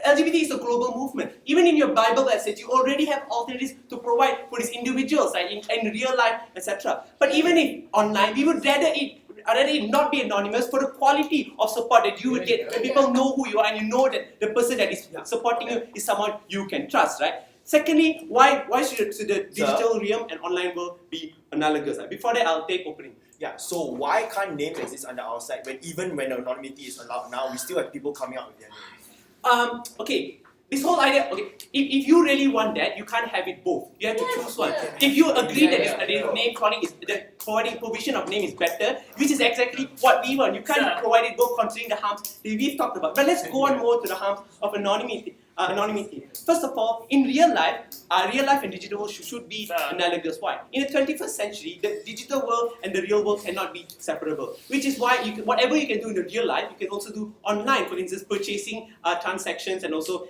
LGBT is a global movement. Even in your Bible that says you already have alternatives to provide for these individuals, right, in real life, etc. But even if online, we would rather it not be anonymous for the quality of support that you would get when people know who you are and you know that the person that is supporting you is someone you can trust, right? Secondly, why should the digital realm and online world be analogous? Before that, I'll take opening. Yeah, so why can't names exist under our side when even when anonymity is allowed now, we still have people coming out with their names? Okay, this whole idea, okay, if you really want that, you can't have it both. You have to choose one. If you agree that the name calling is, the provision of name is better, which is exactly what we want. You can't provide it both considering the harms that we've talked about. But let's go on more to the harms of anonymity. First of all, in real life and digital world should be analogous. Why? In the 21st century, the digital world and the real world cannot be separable. Which is why whatever you can do in the real life, you can also do online. For instance, purchasing transactions, and also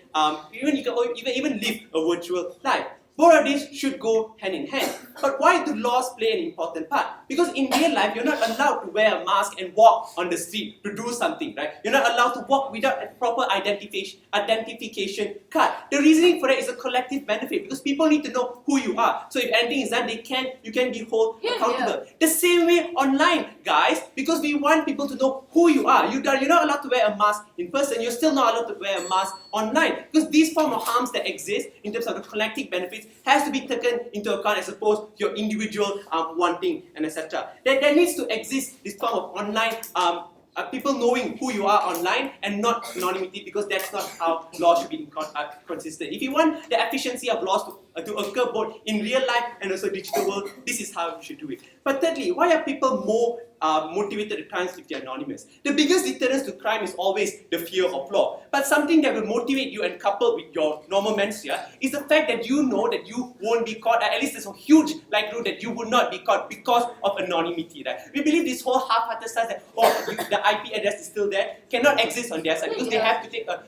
you can even live a virtual life. Both of these should go hand in hand. But why do laws play an important part? Because in real life, you're not allowed to wear a mask and walk on the street to do something, right? You're not allowed to walk without a proper identification card. The reasoning for that is a collective benefit because people need to know who you are. So if anything is done, you can be held accountable. The same way online, guys, because we want people to know who you are. You're not allowed to wear a mask in person. You're still not allowed to wear a mask online because these form of harms that exist in terms of the collective benefits has to be taken into account as opposed to your individual wanting and etc. There needs to exist this form of online people knowing who you are online and not anonymity, because that's not how law should be consistent. If you want the efficiency of laws to occur both in real life and also digital world, this is how you should do it. But thirdly, why are people more motivated to crimes if they're anonymous? The biggest deterrence to crime is always the fear of law. But something that will motivate you and coupled with your normal mens here is the fact that you know that you won't be caught, at least there's a huge likelihood that you would not be caught because of anonymity. Right? We believe this whole half-hearted stance that the IP address is still there cannot exist on their side, because they have to take a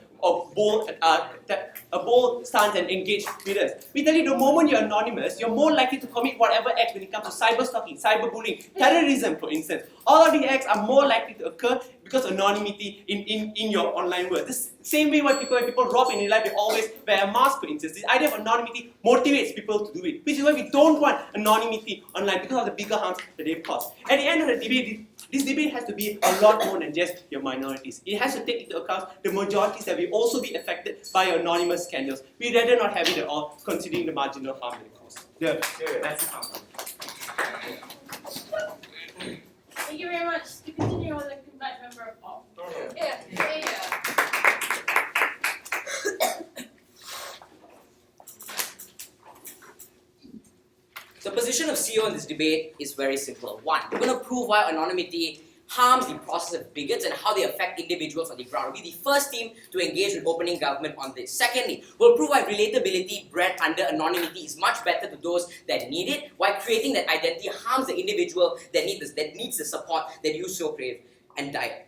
bold stance and engage with us. We tell you, the moment you're anonymous, you're more likely to commit whatever acts when it comes to cyber stalking, cyberbullying, terrorism, for instance. All of the acts are more likely to occur because of anonymity in your online world. This same way when people rob in real life, they always wear a mask, for instance. This idea of anonymity motivates people to do it, which is why we don't want anonymity online, because of the bigger harms that they cause. At the end of the debate, this debate has to be a lot more than just your minorities. It has to take into account the majorities that will also be affected by anonymous scandals. We'd rather not have it at all, considering the marginal harm that it causes. That's the harm. Thank you very much. To continue, I would like to invite member of all. The position of CEO in this debate is very simple. One, we're going to prove why anonymity harms the process of bigots and how they affect individuals on the ground. We'll be the first team to engage with opening government on this. Secondly, we'll prove why relatability bred under anonymity is much better to those that need it, why creating that identity harms the individual that needs the support that you so crave and die.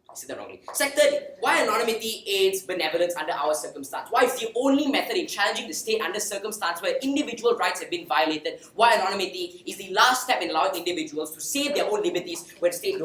I said that wrongly. Thirdly, why anonymity aids benevolence under our circumstance? Why it's the only method in challenging the state under circumstance where individual rights have been violated? Why anonymity is the last step in allowing individuals to save their own liberties when states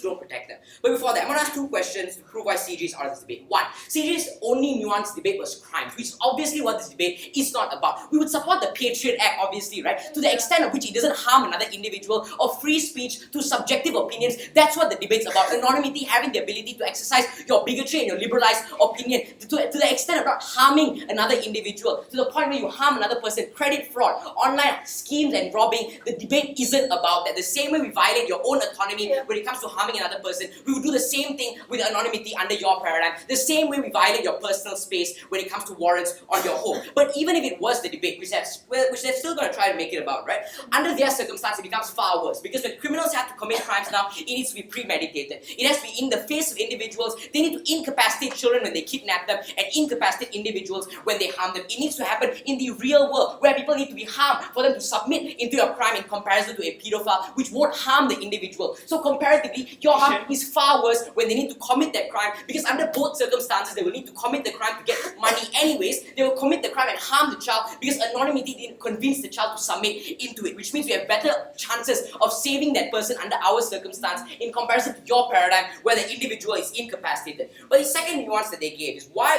don't protect them. But before that, I'm going to ask two questions to prove why CG is out of this debate. One, CG's only nuanced debate was crimes, which is obviously what this debate is not about. We would support the Patriot Act, obviously, right? To the extent of which it doesn't harm another individual, or free speech to subjective opinions. That's what the debate's about. Anonymity, having the ability to exercise your bigotry and your liberalized opinion to the extent of not harming another individual, to the point where you harm another person. Credit fraud, online schemes and robbing, the debate isn't about that. The same way we violate your own autonomy when it comes to harming another person, we would do the same thing with anonymity under your paradigm. The same way we violate your personal space when it comes to warrants on your home. But even if it was the debate, which they're still going to try to make it about, right? Under their circumstance, it becomes far worse, because when criminals have to commit crimes now, it needs to be premeditated. It has to be in the face of individuals. They need to incapacitate children when they kidnap them, and incapacitate individuals when they harm them. It needs to happen in the real world, where people need to be harmed for them to submit into a crime in comparison to a pedophile, which won't harm the individual. So comparatively, your harm is far worse when they need to commit that crime, because under both circumstances, they will need to commit the crime to get money anyways. They will commit the crime and harm the child because anonymity didn't convince the child to submit into it, which means we have better chances of saving that person under our circumstance in comparison to your paradigm, where the individual is incapacitated. But the second nuance that they gave is why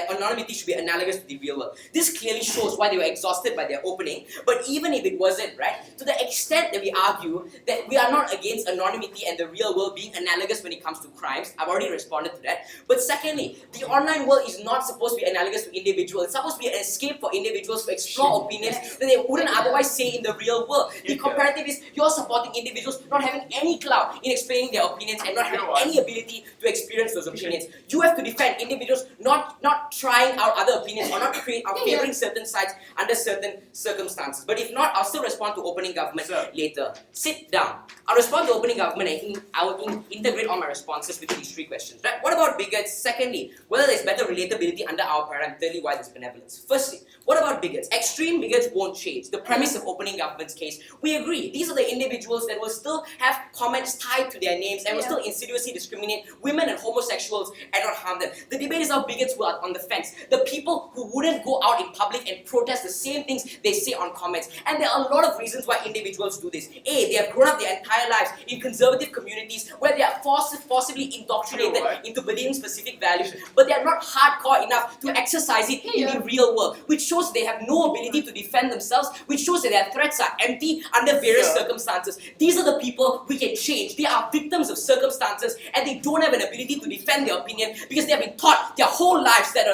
anonymity should be analogous to the real world. This clearly shows why they were exhausted by their opening, but even if it wasn't, right, to the extent that we argue that we are not against anonymity and the real world being analogous when it comes to crimes, I've already responded to that. But secondly, the online world is not supposed to be analogous to individuals. It's supposed to be an escape for individuals to explore opinions that they wouldn't otherwise say in the real world. The comparative is you're supporting individuals not having any clout in explaining their opinions and not having any ability to experience those opinions. You have to defend individuals not trying out other opinions or not favoring certain sides under certain circumstances. But if not, I'll still respond to opening government later. Sit down. I'll respond to opening government and I will integrate all my responses within these three questions. Right? What about bigots? Secondly, whether there's better relatability under our paradigm. Thirdly, why there's benevolence. Firstly, what about bigots? Extreme bigots won't change. The premise of opening government's case, we agree. These are the individuals that will still have comments tied to their names and will still insidiously discriminate women and homosexuals and not harm them. The debate is how bigots were on the fence. The people who wouldn't go out in public and protest the same things they say on comments. And there are a lot of reasons why individuals do this. A, they have grown up their entire lives in conservative communities where they are forcibly indoctrinated into believing specific values, but they are not hardcore enough to exercise it in the real world, which shows they have no ability to defend themselves, which shows that their threats are empty under various circumstances. These are the people we can change. They are victims of circumstances and they don't have an ability to defend their opinion because they have been taught their whole lives that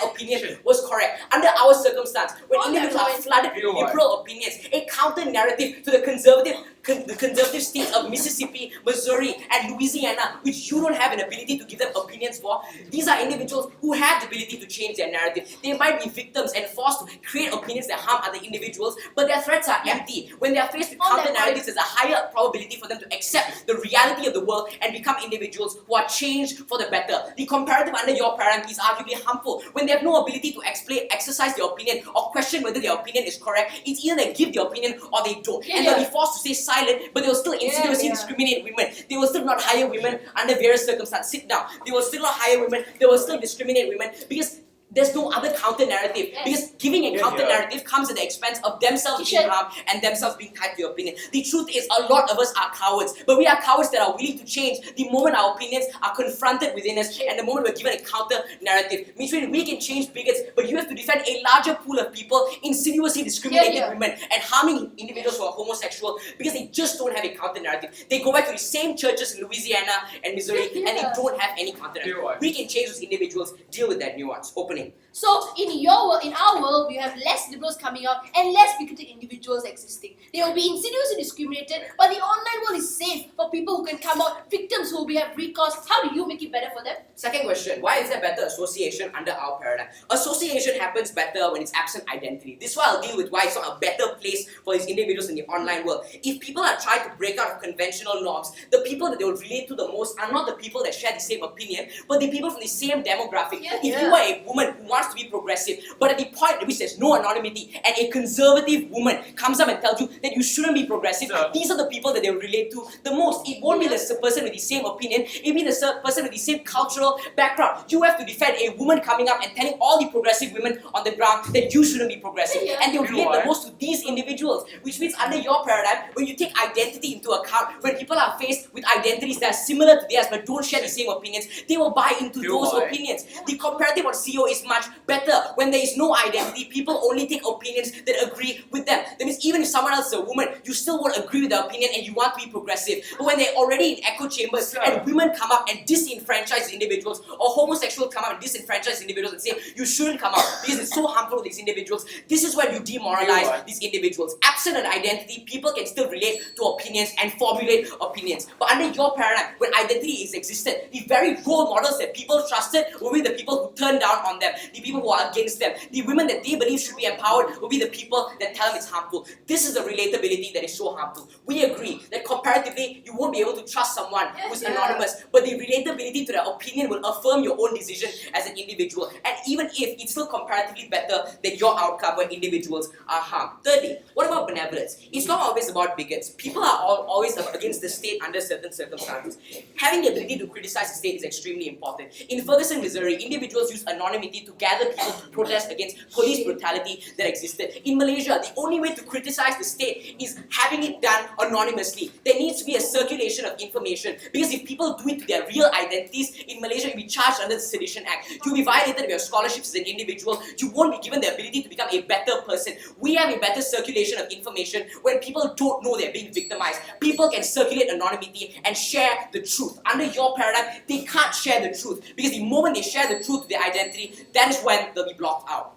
opinion was correct. Under our circumstance, when individuals are flooded with liberal opinions, a counter-narrative to the conservative the conservative states of Mississippi, Missouri, and Louisiana, which you don't have an ability to give them opinions for. These are individuals who have the ability to change their narrative. They might be victims and forced to create opinions that harm other individuals, but their threats are empty. When they are faced with counter narratives, there's a higher probability for them to accept the reality of the world and become individuals who are changed for the better. The comparative under your paradigm is arguably harmful. When they have no ability to exercise their opinion or question whether their opinion is correct, it's either they give their opinion or they don't. And they'll be forced to stay silent, but they will still insidiously discriminate women. They will still not hire women under various circumstances. Sit down. They will still not hire women. They will still discriminate women because there's no other counter narrative. Because giving a counter narrative comes at the expense of themselves being harmed and themselves being tied to your opinion. The truth is, a lot of us are cowards, but we are cowards that are willing to change the moment our opinions are confronted within us and the moment we're given a counter narrative. Means we can change bigots, but you have to defend a larger pool of people insidiously discriminating women and harming individuals who are homosexual because they just don't have a counter narrative. They go back to the same churches in Louisiana and Missouri and they don't have any counter narrative. We can change those individuals, deal with that nuance. Opening. So in your world, in our world, we have less liberals coming out and less bigoted individuals existing. They will be insidiously discriminated, but the online world is safe for people who can come out, victims who will have recourse. How do you make it better for them? Second question, why is there better association under our paradigm? Association happens better when it's absent identity. This is why I'll deal with why it's not a better place for these individuals in the online world. If people are trying to break out of conventional norms, the people that they will relate to the most are not the people that share the same opinion, but the people from the same demographic. If you are a woman who wants to be progressive, but at the point at which there's no anonymity and a conservative woman comes up and tells you that you shouldn't be progressive, these are the people that they will relate to the most. It won't be the person with the same opinion, it'll be the person with the same cultural background. You have to defend a woman coming up and telling all the progressive women on the ground that you shouldn't be progressive. And they'll relate the most to these individuals, which means under your paradigm, when you take identity into account, when people are faced with identities that are similar to theirs but don't share the same opinions, they will buy into those opinions. The comparative on CO is much better. When there is no identity, people only take opinions that agree with them. That means even if someone else is a woman, you still won't agree with their opinion and you want to be progressive. But when they're already in echo chambers and women come up and disenfranchise individuals, or homosexuals come up and disenfranchise individuals and say you shouldn't come out because it's so harmful to these individuals, this is where you demoralize these individuals. Absent an identity, people can still relate to opinions and formulate opinions. But under your paradigm, when identity is existed, the very role models that people trusted will be the people who turn down on them, the people who are against them. The women that they believe should be empowered will be the people that tell them it's harmful. This is the relatability that is so harmful. We agree that comparatively, you won't be able to trust someone who's anonymous, but the relatability to their opinion will affirm your own decision as an individual. And even if it's still comparatively better than your outcome where individuals are harmed. Thirdly, what about benevolence? It's not always about bigots. People are always against the state under certain circumstances. Having the ability to criticize the state is extremely important. In Ferguson, Missouri, individuals use anonymity to gather people to protest against police brutality that existed. In Malaysia, the only way to criticize the state is having it done anonymously. There needs to be a circulation of information, because if people do it to their real identities, in Malaysia you'll be charged under the Sedition Act. You'll be violated of your scholarships as an individual. You won't be given the ability to become a better person. We have a better circulation of information when people don't know they're being victimized. People can circulate anonymity and share the truth. Under your paradigm, they can't share the truth, because the moment they share the truth to their identity, that is when they'll be blocked out.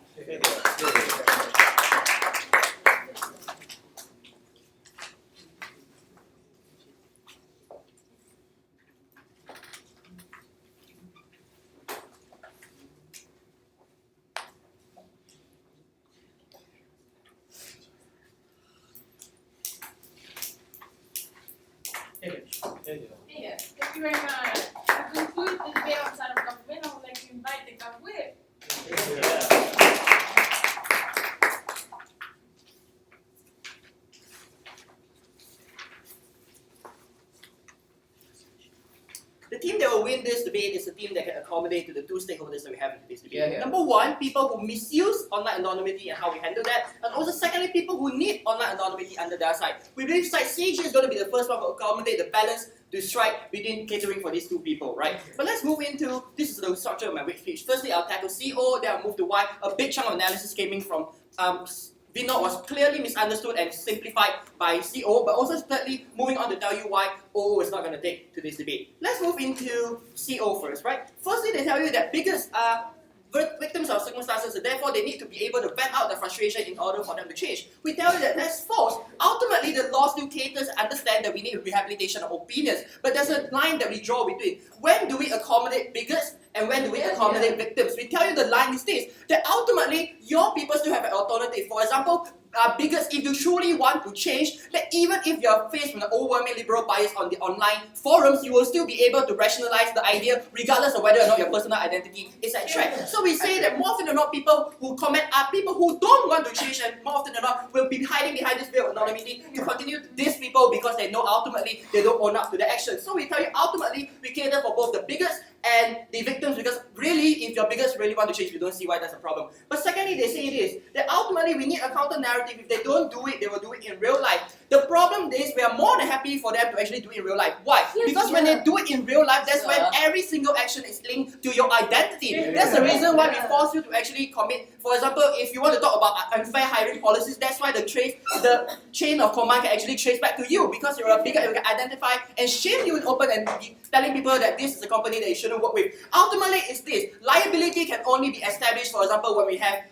Yeah, thank you very much. To conclude the debate outside of government, I would like to invite the government. The team that will win this debate is the team that can accommodate to the two stakeholders that we have in this debate. Number one, people who misuse online anonymity and how we handle that. And also secondly, people who need online anonymity under their side. We believe side CG is going to be the first one to accommodate the balance to strike between catering for these two people, right? But let's move into, this is the structure of my week speech. Firstly, I'll tackle CO, then I'll move to why a big chunk of analysis came in from Vinod was clearly misunderstood and simplified by CO, but also thirdly, moving on to tell you why OO is not going to take to this debate. Let's move into CO first, right? Firstly, they tell you that bigots are victims of circumstances, and therefore they need to be able to vent out their frustration in order for them to change. We tell you that that's false. Ultimately, the law still caters and understand that we need rehabilitation of opinions, but there's a line that we draw between. When do we accommodate bigots and when do we accommodate victims? We tell you the line is this, that ultimately your people still have an alternative. For example, bigots, if you truly want to change, that even if you're faced with an overwhelming liberal bias on the online forums, you will still be able to rationalize the idea regardless of whether or not your personal identity is at threat. So we say that more often than not, people who comment are people who don't want to change, and more often than not will be hiding behind this veil of anonymity to continue to diss people because they know ultimately they don't own up to their actions. So we tell you ultimately we cater for both the bigots and the victims, because really, if your bigots really want to change, we don't see why that's a problem. But secondly, they say this, that ultimately we need a counter narrative. If they don't do it, they will do it in real life. The problem is we are more than happy for them to actually do it in real life. Why? Because when they do it in real life, that's when every single action is linked to your identity. That's the reason why we force you to actually commit. For example, if you want to talk about unfair hiring policies, that's why the chain of command can actually trace back to you, because you're a bigot, you can identify and shame you in open and be telling people that this is a company that you shouldn't work with. Ultimately, it's this. Liability can only be established, for example, when we have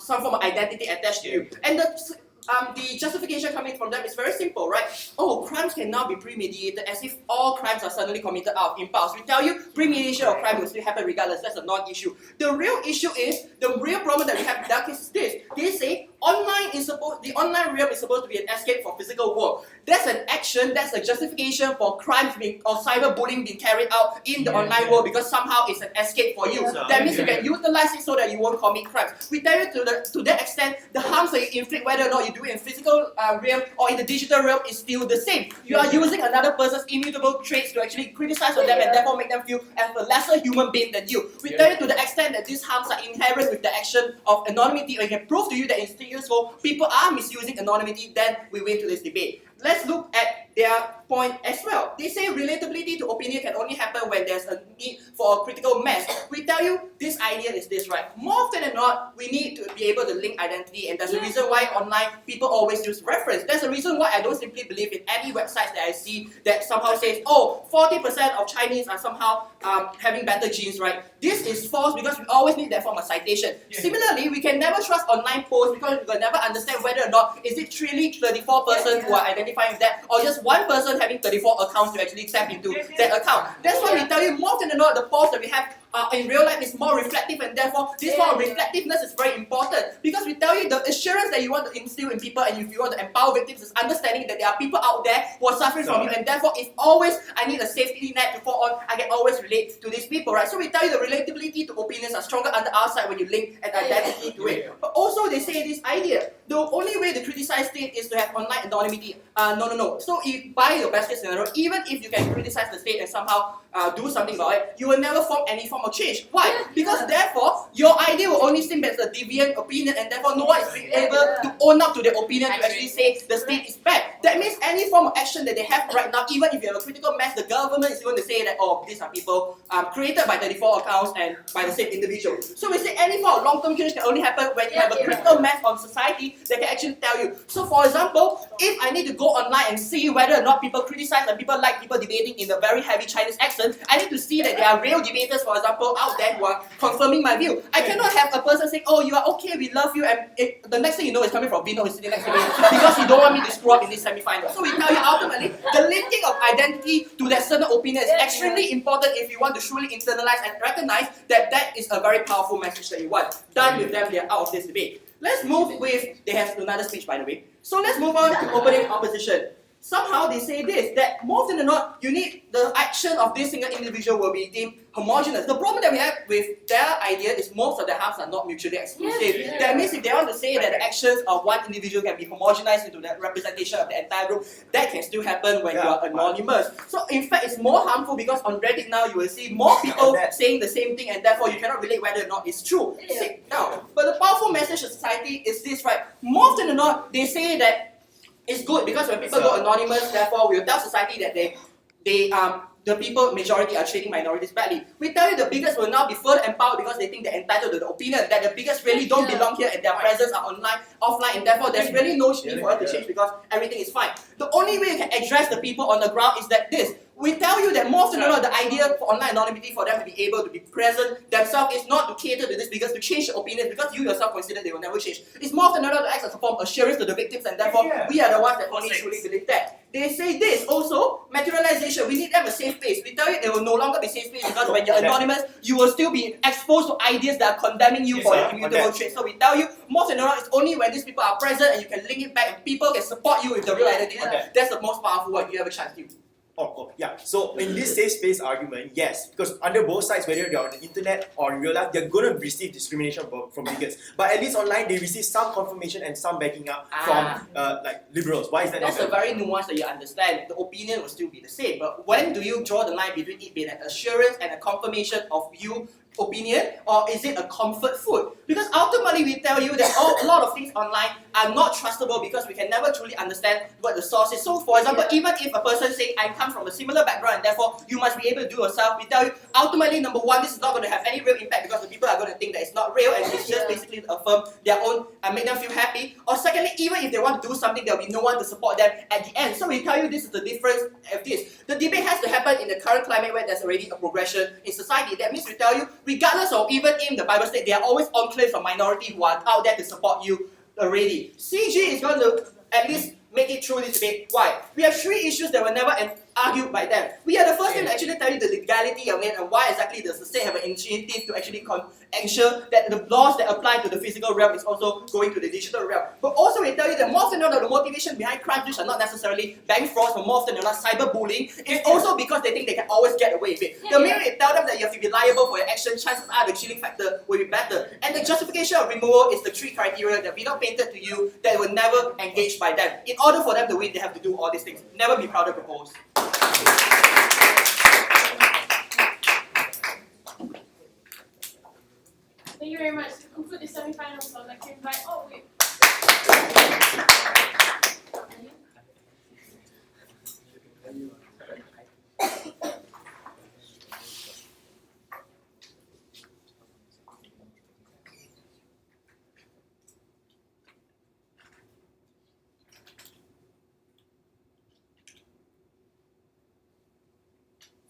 some form of identity attached to you. And the justification coming from them is very simple, right? Oh, crimes can now be premeditated, as if all crimes are suddenly committed out of impulse. We tell you, premeditation of crime will still happen regardless. That's a non-issue. The real issue is, the real problem that we have in that case is this. They say the online realm is supposed to be an escape from physical world. That's an action, that's a justification for crimes or cyberbullying being carried out in the online world, because somehow it's an escape for you. That means you can utilize it so that you won't commit crimes. We tell you to that extent, the harms that you inflict, whether or not you do it in physical realm or in the digital realm, is still the same. You are using another person's immutable traits to actually criticize on them and therefore make them feel as a lesser human being than you. We tell you to the extent that these harms are inherent with the action of anonymity, or you can prove to you that in years ago people are misusing anonymity, then we win to this debate. Let's look at their point as well. They say relatability to opinion can only happen when there's a need for a critical mass. We tell you this idea is this, right? More often than not, we need to be able to link identity, and that's the reason why online people always use reference. That's the reason why I don't simply believe in any websites that I see that somehow says, oh, 40% of Chinese are somehow having better genes, right? This is false, because we always need that form of citation. Similarly, we can never trust online posts, because we can never understand whether or not is it truly 34 persons who are identifying with that, or just one person having 34 accounts to actually tap into that account. That's why we tell you more often than not, the posts that we have in real life is more reflective, and therefore this form of reflectiveness is very important, because we tell you the assurance that you want to instill in people and if you want to empower victims is understanding that there are people out there who are suffering from you, and therefore if always I need a safety net to fall on, I can always relate to these people, right? So we tell you the relatability to opinions are stronger under our side when you link an identity to it. But also they say this idea, the only way to criticize state is to have online anonymity. No. So if by your best case scenario, even if you can criticize the state and somehow do something about it, you will never form any form of change. Why? Because therefore, your idea will only seem as a deviant opinion, and therefore no one is being able to own up to their opinion to actually say the state is bad. That means any form of action that they have right now, even if you have a critical mass, the government is going to say that, oh, these are people created by 34 accounts and by the same individual. So we say any form of long-term change can only happen when you have a critical mass on society that can actually tell you. So for example, if I need to go online and see whether or not people criticize and people like people debating in a very heavy Chinese accent, I need to see that there are real debaters, for example, out there who are confirming my view. I cannot have a person saying, oh, you are okay, we love you, and the next thing you know is coming from Vino who's sitting next to me because you don't want me to screw up in this semi-final. So we tell you ultimately, the linking of identity to that certain opinion is extremely important if you want to truly internalize and recognize that that is a very powerful message that you want. Done with them, they are out of this debate. Let's move with, they have another speech by the way. So let's move on to opening opposition. Somehow they say this, that more often than not, you need the action of this single individual will be deemed homogeneous. The problem that we have with their idea is most of the harms are not mutually exclusive. That means if they want to say that the actions of one individual can be homogenized into the representation of the entire group, that can still happen when you are anonymous. So in fact, it's more harmful because on Reddit now you will see more people saying the same thing, and therefore you cannot relate whether or not it's true. Now, but the powerful message of society is this, right? More often than not, they say that it's good because when people go anonymous, therefore we will tell society that the people majority are treating minorities badly. We tell you the bigots will now be further empowered because they think they're entitled to the opinion that the bigots really don't belong here and their presence are online, offline, and therefore there's really no need for us to change because everything is fine. The only way you can address the people on the ground is that We tell you that more often than not, the idea for online anonymity for them to be able to be present themselves is not to cater to this because to change the opinions because you yourself consider they will never change. It's more often than not to act as a form of assurance to the victims and therefore we are the ones that only truly believe that. They say this also, materialization, we need them a safe space. We tell you it will no longer be safe space because when you're anonymous, you will still be exposed to ideas that are condemning you for your immutable traits. So we tell you, more often than not, it's only when these people are present and you can link it back and people can support you with the real identity. That's the most powerful one you have a chance to. Yeah. So in this safe space argument, yes, because under both sides, whether they're on the internet or in real life, they're going to receive discrimination from bigots. But at least online, they receive some confirmation and some backing up from like liberals. Why is that? That's a very nuance that you understand. The opinion will still be the same. But when do you draw the line between it being an assurance and a confirmation of you opinion, or is it a comfort food? Because ultimately we tell you that a lot of things online are not trustable because we can never truly understand what the source is. So for example, even if a person say I come from a similar background and therefore you must be able to do yourself, we tell you ultimately number one, this is not going to have any real impact because the people are going to think that it's not real and it's just basically to affirm their own and make them feel happy. Or secondly, even if they want to do something, there will be no one to support them at the end. So we tell you this is the difference of this. The debate has to happen in the current climate where there's already a progression in society. That means we tell you, regardless of even in the Bible state, there are always enclaves of minority who are out there to support you already. CG is going to at least make it through this debate. Why? We have three issues that were never argued by them. We are the first team to actually tell you the legality of it and why exactly does the state have an initiative to actually ensure that the laws that apply to the physical realm is also going to the digital realm. But also we tell you that more often than not, the motivation behind crime are not necessarily bank frauds, but more often than not cyberbullying. It's also because they think they can always get away with it. The minute you tell them that you have to be liable for your actions, chances are the chilling factor will be better. And the justification of removal is the three criteria that we not painted to you that were never engaged by them. In order for them to win, they have to do all these things. Never be proud to propose. Thank you very much. To conclude the semi-finals, I'd like to invite. Oh wait.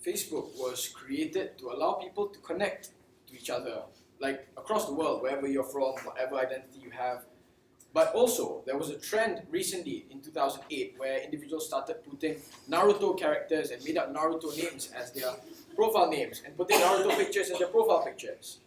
Facebook was created to allow people to connect to each other, like across the world, wherever you're from, whatever identity you have. But also, there was a trend recently in 2008 where individuals started putting Naruto characters and made up Naruto names as their profile names and putting Naruto pictures as their profile pictures.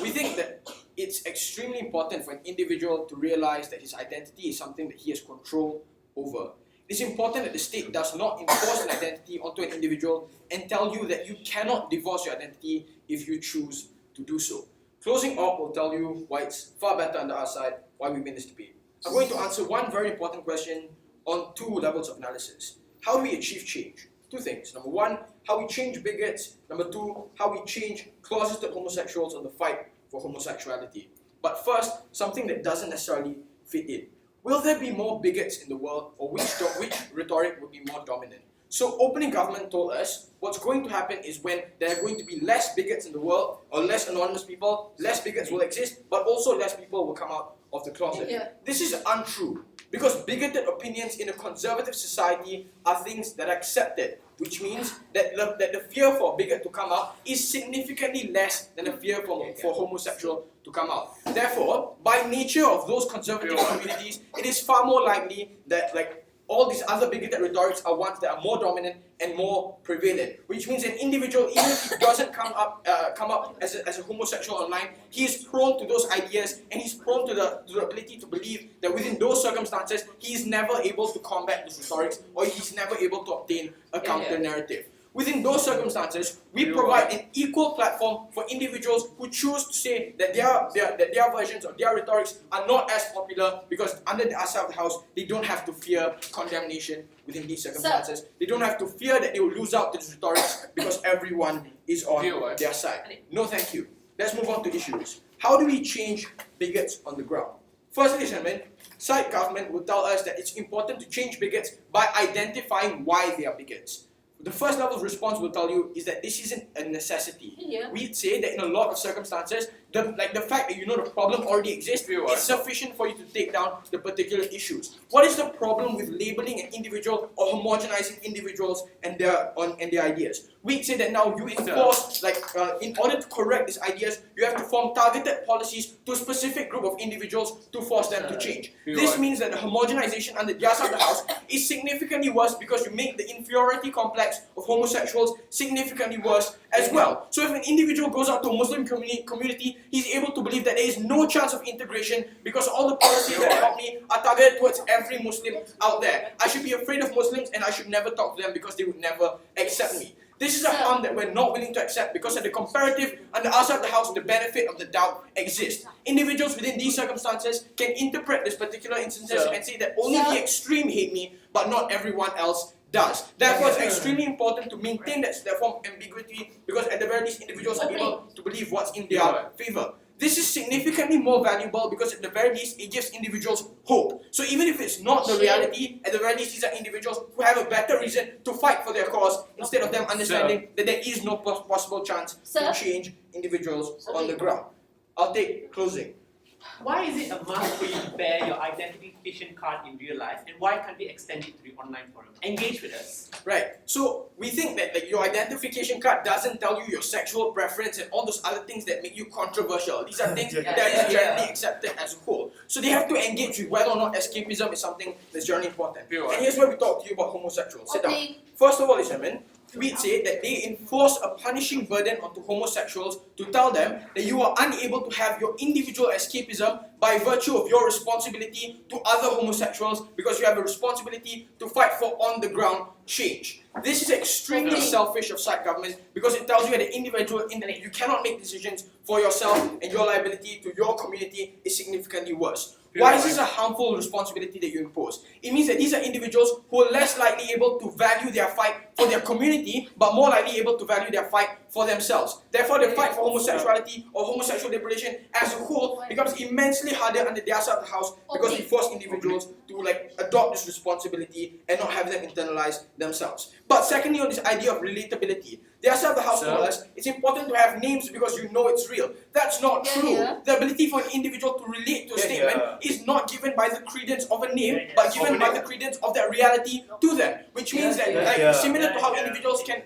We think that it's extremely important for an individual to realize that his identity is something that he has control over. It's important that the state does not enforce an identity onto an individual and tell you that you cannot divorce your identity if you choose to do so. Closing up will tell you why it's far better on the other side, why we win this debate. I'm going to answer one very important question on two levels of analysis. How do we achieve change? Two things. Number one, how we change bigots. Number two, how we change closeted homosexuals on the fight for homosexuality. But first, something that doesn't necessarily fit in. Will there be more bigots in the world, or which rhetoric will be more dominant? So opening government told us what's going to happen is when there are going to be less bigots in the world, or less anonymous people, less bigots will exist, but also less people will come out of the closet. This is untrue, because bigoted opinions in a conservative society are things that are accepted, which means that the fear for a bigot to come out is significantly less than the fear for homosexual to come out. Therefore, by nature of those conservative communities, it is far more likely that all these other bigoted rhetorics are ones that are more dominant and more prevalent. Which means an individual, even if he doesn't come up as a homosexual online, he is prone to those ideas and he's prone to the ability to believe that within those circumstances, he is never able to combat those rhetorics or he's never able to obtain a counter narrative. Within those circumstances, we provide an equal platform for individuals who choose to say that their versions or their rhetorics are not as popular because under the outside of the house, they don't have to fear condemnation within these circumstances. They don't have to fear that they will lose out to these rhetorics because everyone is on their side. No, thank you. Let's move on to issues. How do we change bigots on the ground? Firstly, gentlemen, side government will tell us that it's important to change bigots by identifying why they are bigots. The first level of response will tell you is that this isn't a necessity. We'd say that in a lot of circumstances, the fact that you know the problem already exists is sufficient for you to take down the particular issues. What is the problem with labeling an individual or homogenizing individuals and their ideas? We say that now you enforce, in order to correct these ideas, you have to form targeted policies to a specific group of individuals to force them to change. This means that the homogenization under their side of the house is significantly worse because you make the inferiority complex of homosexuals significantly worse as well. So if an individual goes out to a Muslim community, he's able to believe that there is no chance of integration because all the policies that help me are targeted towards every Muslim out there. I should be afraid of Muslims and I should never talk to them because they would never accept me. This is a harm that we're not willing to accept because at the comparative, under our side of the house, the benefit of the doubt exists. Individuals within these circumstances can interpret this particular instances and say that only the extreme hate me, but not everyone else does. Therefore, it's extremely important to maintain that form of ambiguity because at the very least, individuals are able to believe what's in their favor. This is significantly more valuable because at the very least, it gives individuals hope. So even if it's not the reality, at the very least, these are individuals who have a better reason to fight for their cause instead of them understanding that there is no possible chance to change individuals on the ground. I'll take closing. Why is it a must for you to bear your identification card in real life, and why can't we extend it to the online forum? Engage with us. Right. So we think that your identification card doesn't tell you your sexual preference and all those other things that make you controversial. These are things that are generally accepted as a whole. So they have to engage with whether or not escapism is something that's generally important. And here's where we talk to you about homosexuals. Sit down. First of all, Ishamin, we say that they enforce a punishing burden onto homosexuals to tell them that you are unable to have your individual escapism by virtue of your responsibility to other homosexuals because you have a responsibility to fight for on-the-ground change. This is extremely selfish of side government because it tells you that individual you cannot make decisions for yourself and your liability to your community is significantly worse. Why is this a harmful responsibility that you impose? It means that these are individuals who are less likely able to value their fight for their community, but more likely able to value their fight for themselves. Therefore, the fight for homosexuality or homosexual liberation as a whole becomes immensely harder under their side of the house because we force individuals to adopt this responsibility and not have them internalize themselves. But secondly, on this idea of relatability, their side of the house told us it's important to have names because you know it's real. That's not true. The ability for an individual to relate to a statement is not given by the credence of a name, but given by the credence of that reality to them. Which means that similar to how individuals can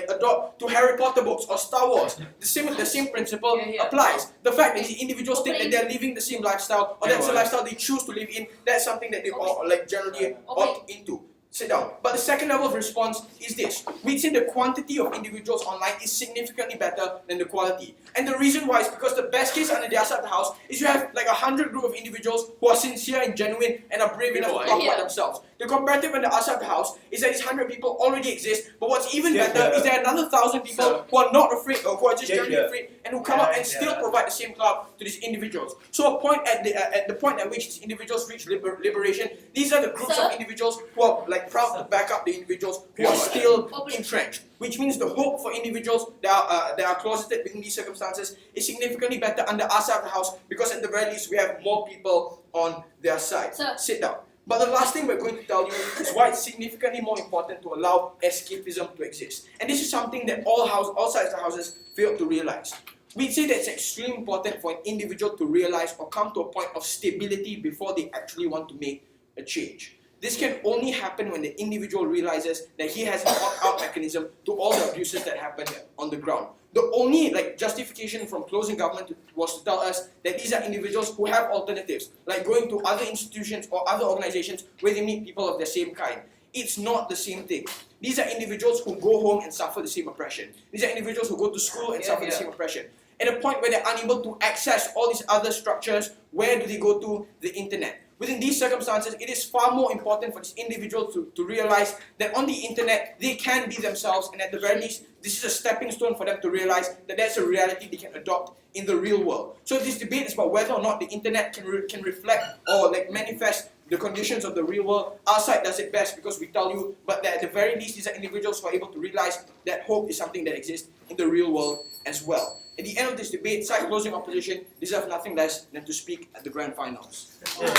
adopt to Harry Potter books or Star Wars, the same principle applies. The fact that the individuals think that they're living the same lifestyle or that's a lifestyle they choose to live in, that's something that they all generally opt into. Sit down. But the second level of response is this. We'd say the quantity of individuals online is significantly better than the quality. And the reason why is because the best case under the other side of the house is you have 100 group of individuals who are sincere and genuine and are brave enough to talk about themselves. The comparative on the other side of the house is that these 100 people already exist, but what's even better is there are another 1,000 people who are not afraid or who are just generally afraid and who come up and still provide the same clout to these individuals. So at the point at which these individuals reach liberation, these are the groups of individuals who are proud to back up the individuals who are still entrenched. Which means the hope for individuals that are closeted within these circumstances is significantly better under our side of the house because at the very least we have more people on their side. Sit down. But the last thing we're going to tell you is why it's significantly more important to allow escapism to exist. And this is something that all sides of the houses fail to realize. We'd say that it's extremely important for an individual to realize or come to a point of stability before they actually want to make a change. This can only happen when the individual realizes that he has an opt-out mechanism to all the abuses that happen on the ground. The only justification from closing government was to tell us that these are individuals who have alternatives, like going to other institutions or other organizations where they meet people of the same kind. It's not the same thing. These are individuals who go home and suffer the same oppression. These are individuals who go to school and suffer the same oppression. At a point where they're unable to access all these other structures, where do they go to? The internet. Within these circumstances, it is far more important for these individuals to realize that on the internet, they can be themselves, and at the very least, this is a stepping stone for them to realize that that's a reality they can adopt in the real world. So this debate is about whether or not the internet can reflect or manifest the conditions of the real world. Our side does it best because we tell you, but that at the very least, these are individuals who are able to realize that hope is something that exists in the real world as well. At the end of this debate, side closing opposition deserve nothing less than to speak at the grand finals. Thank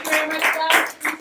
you very much, guys.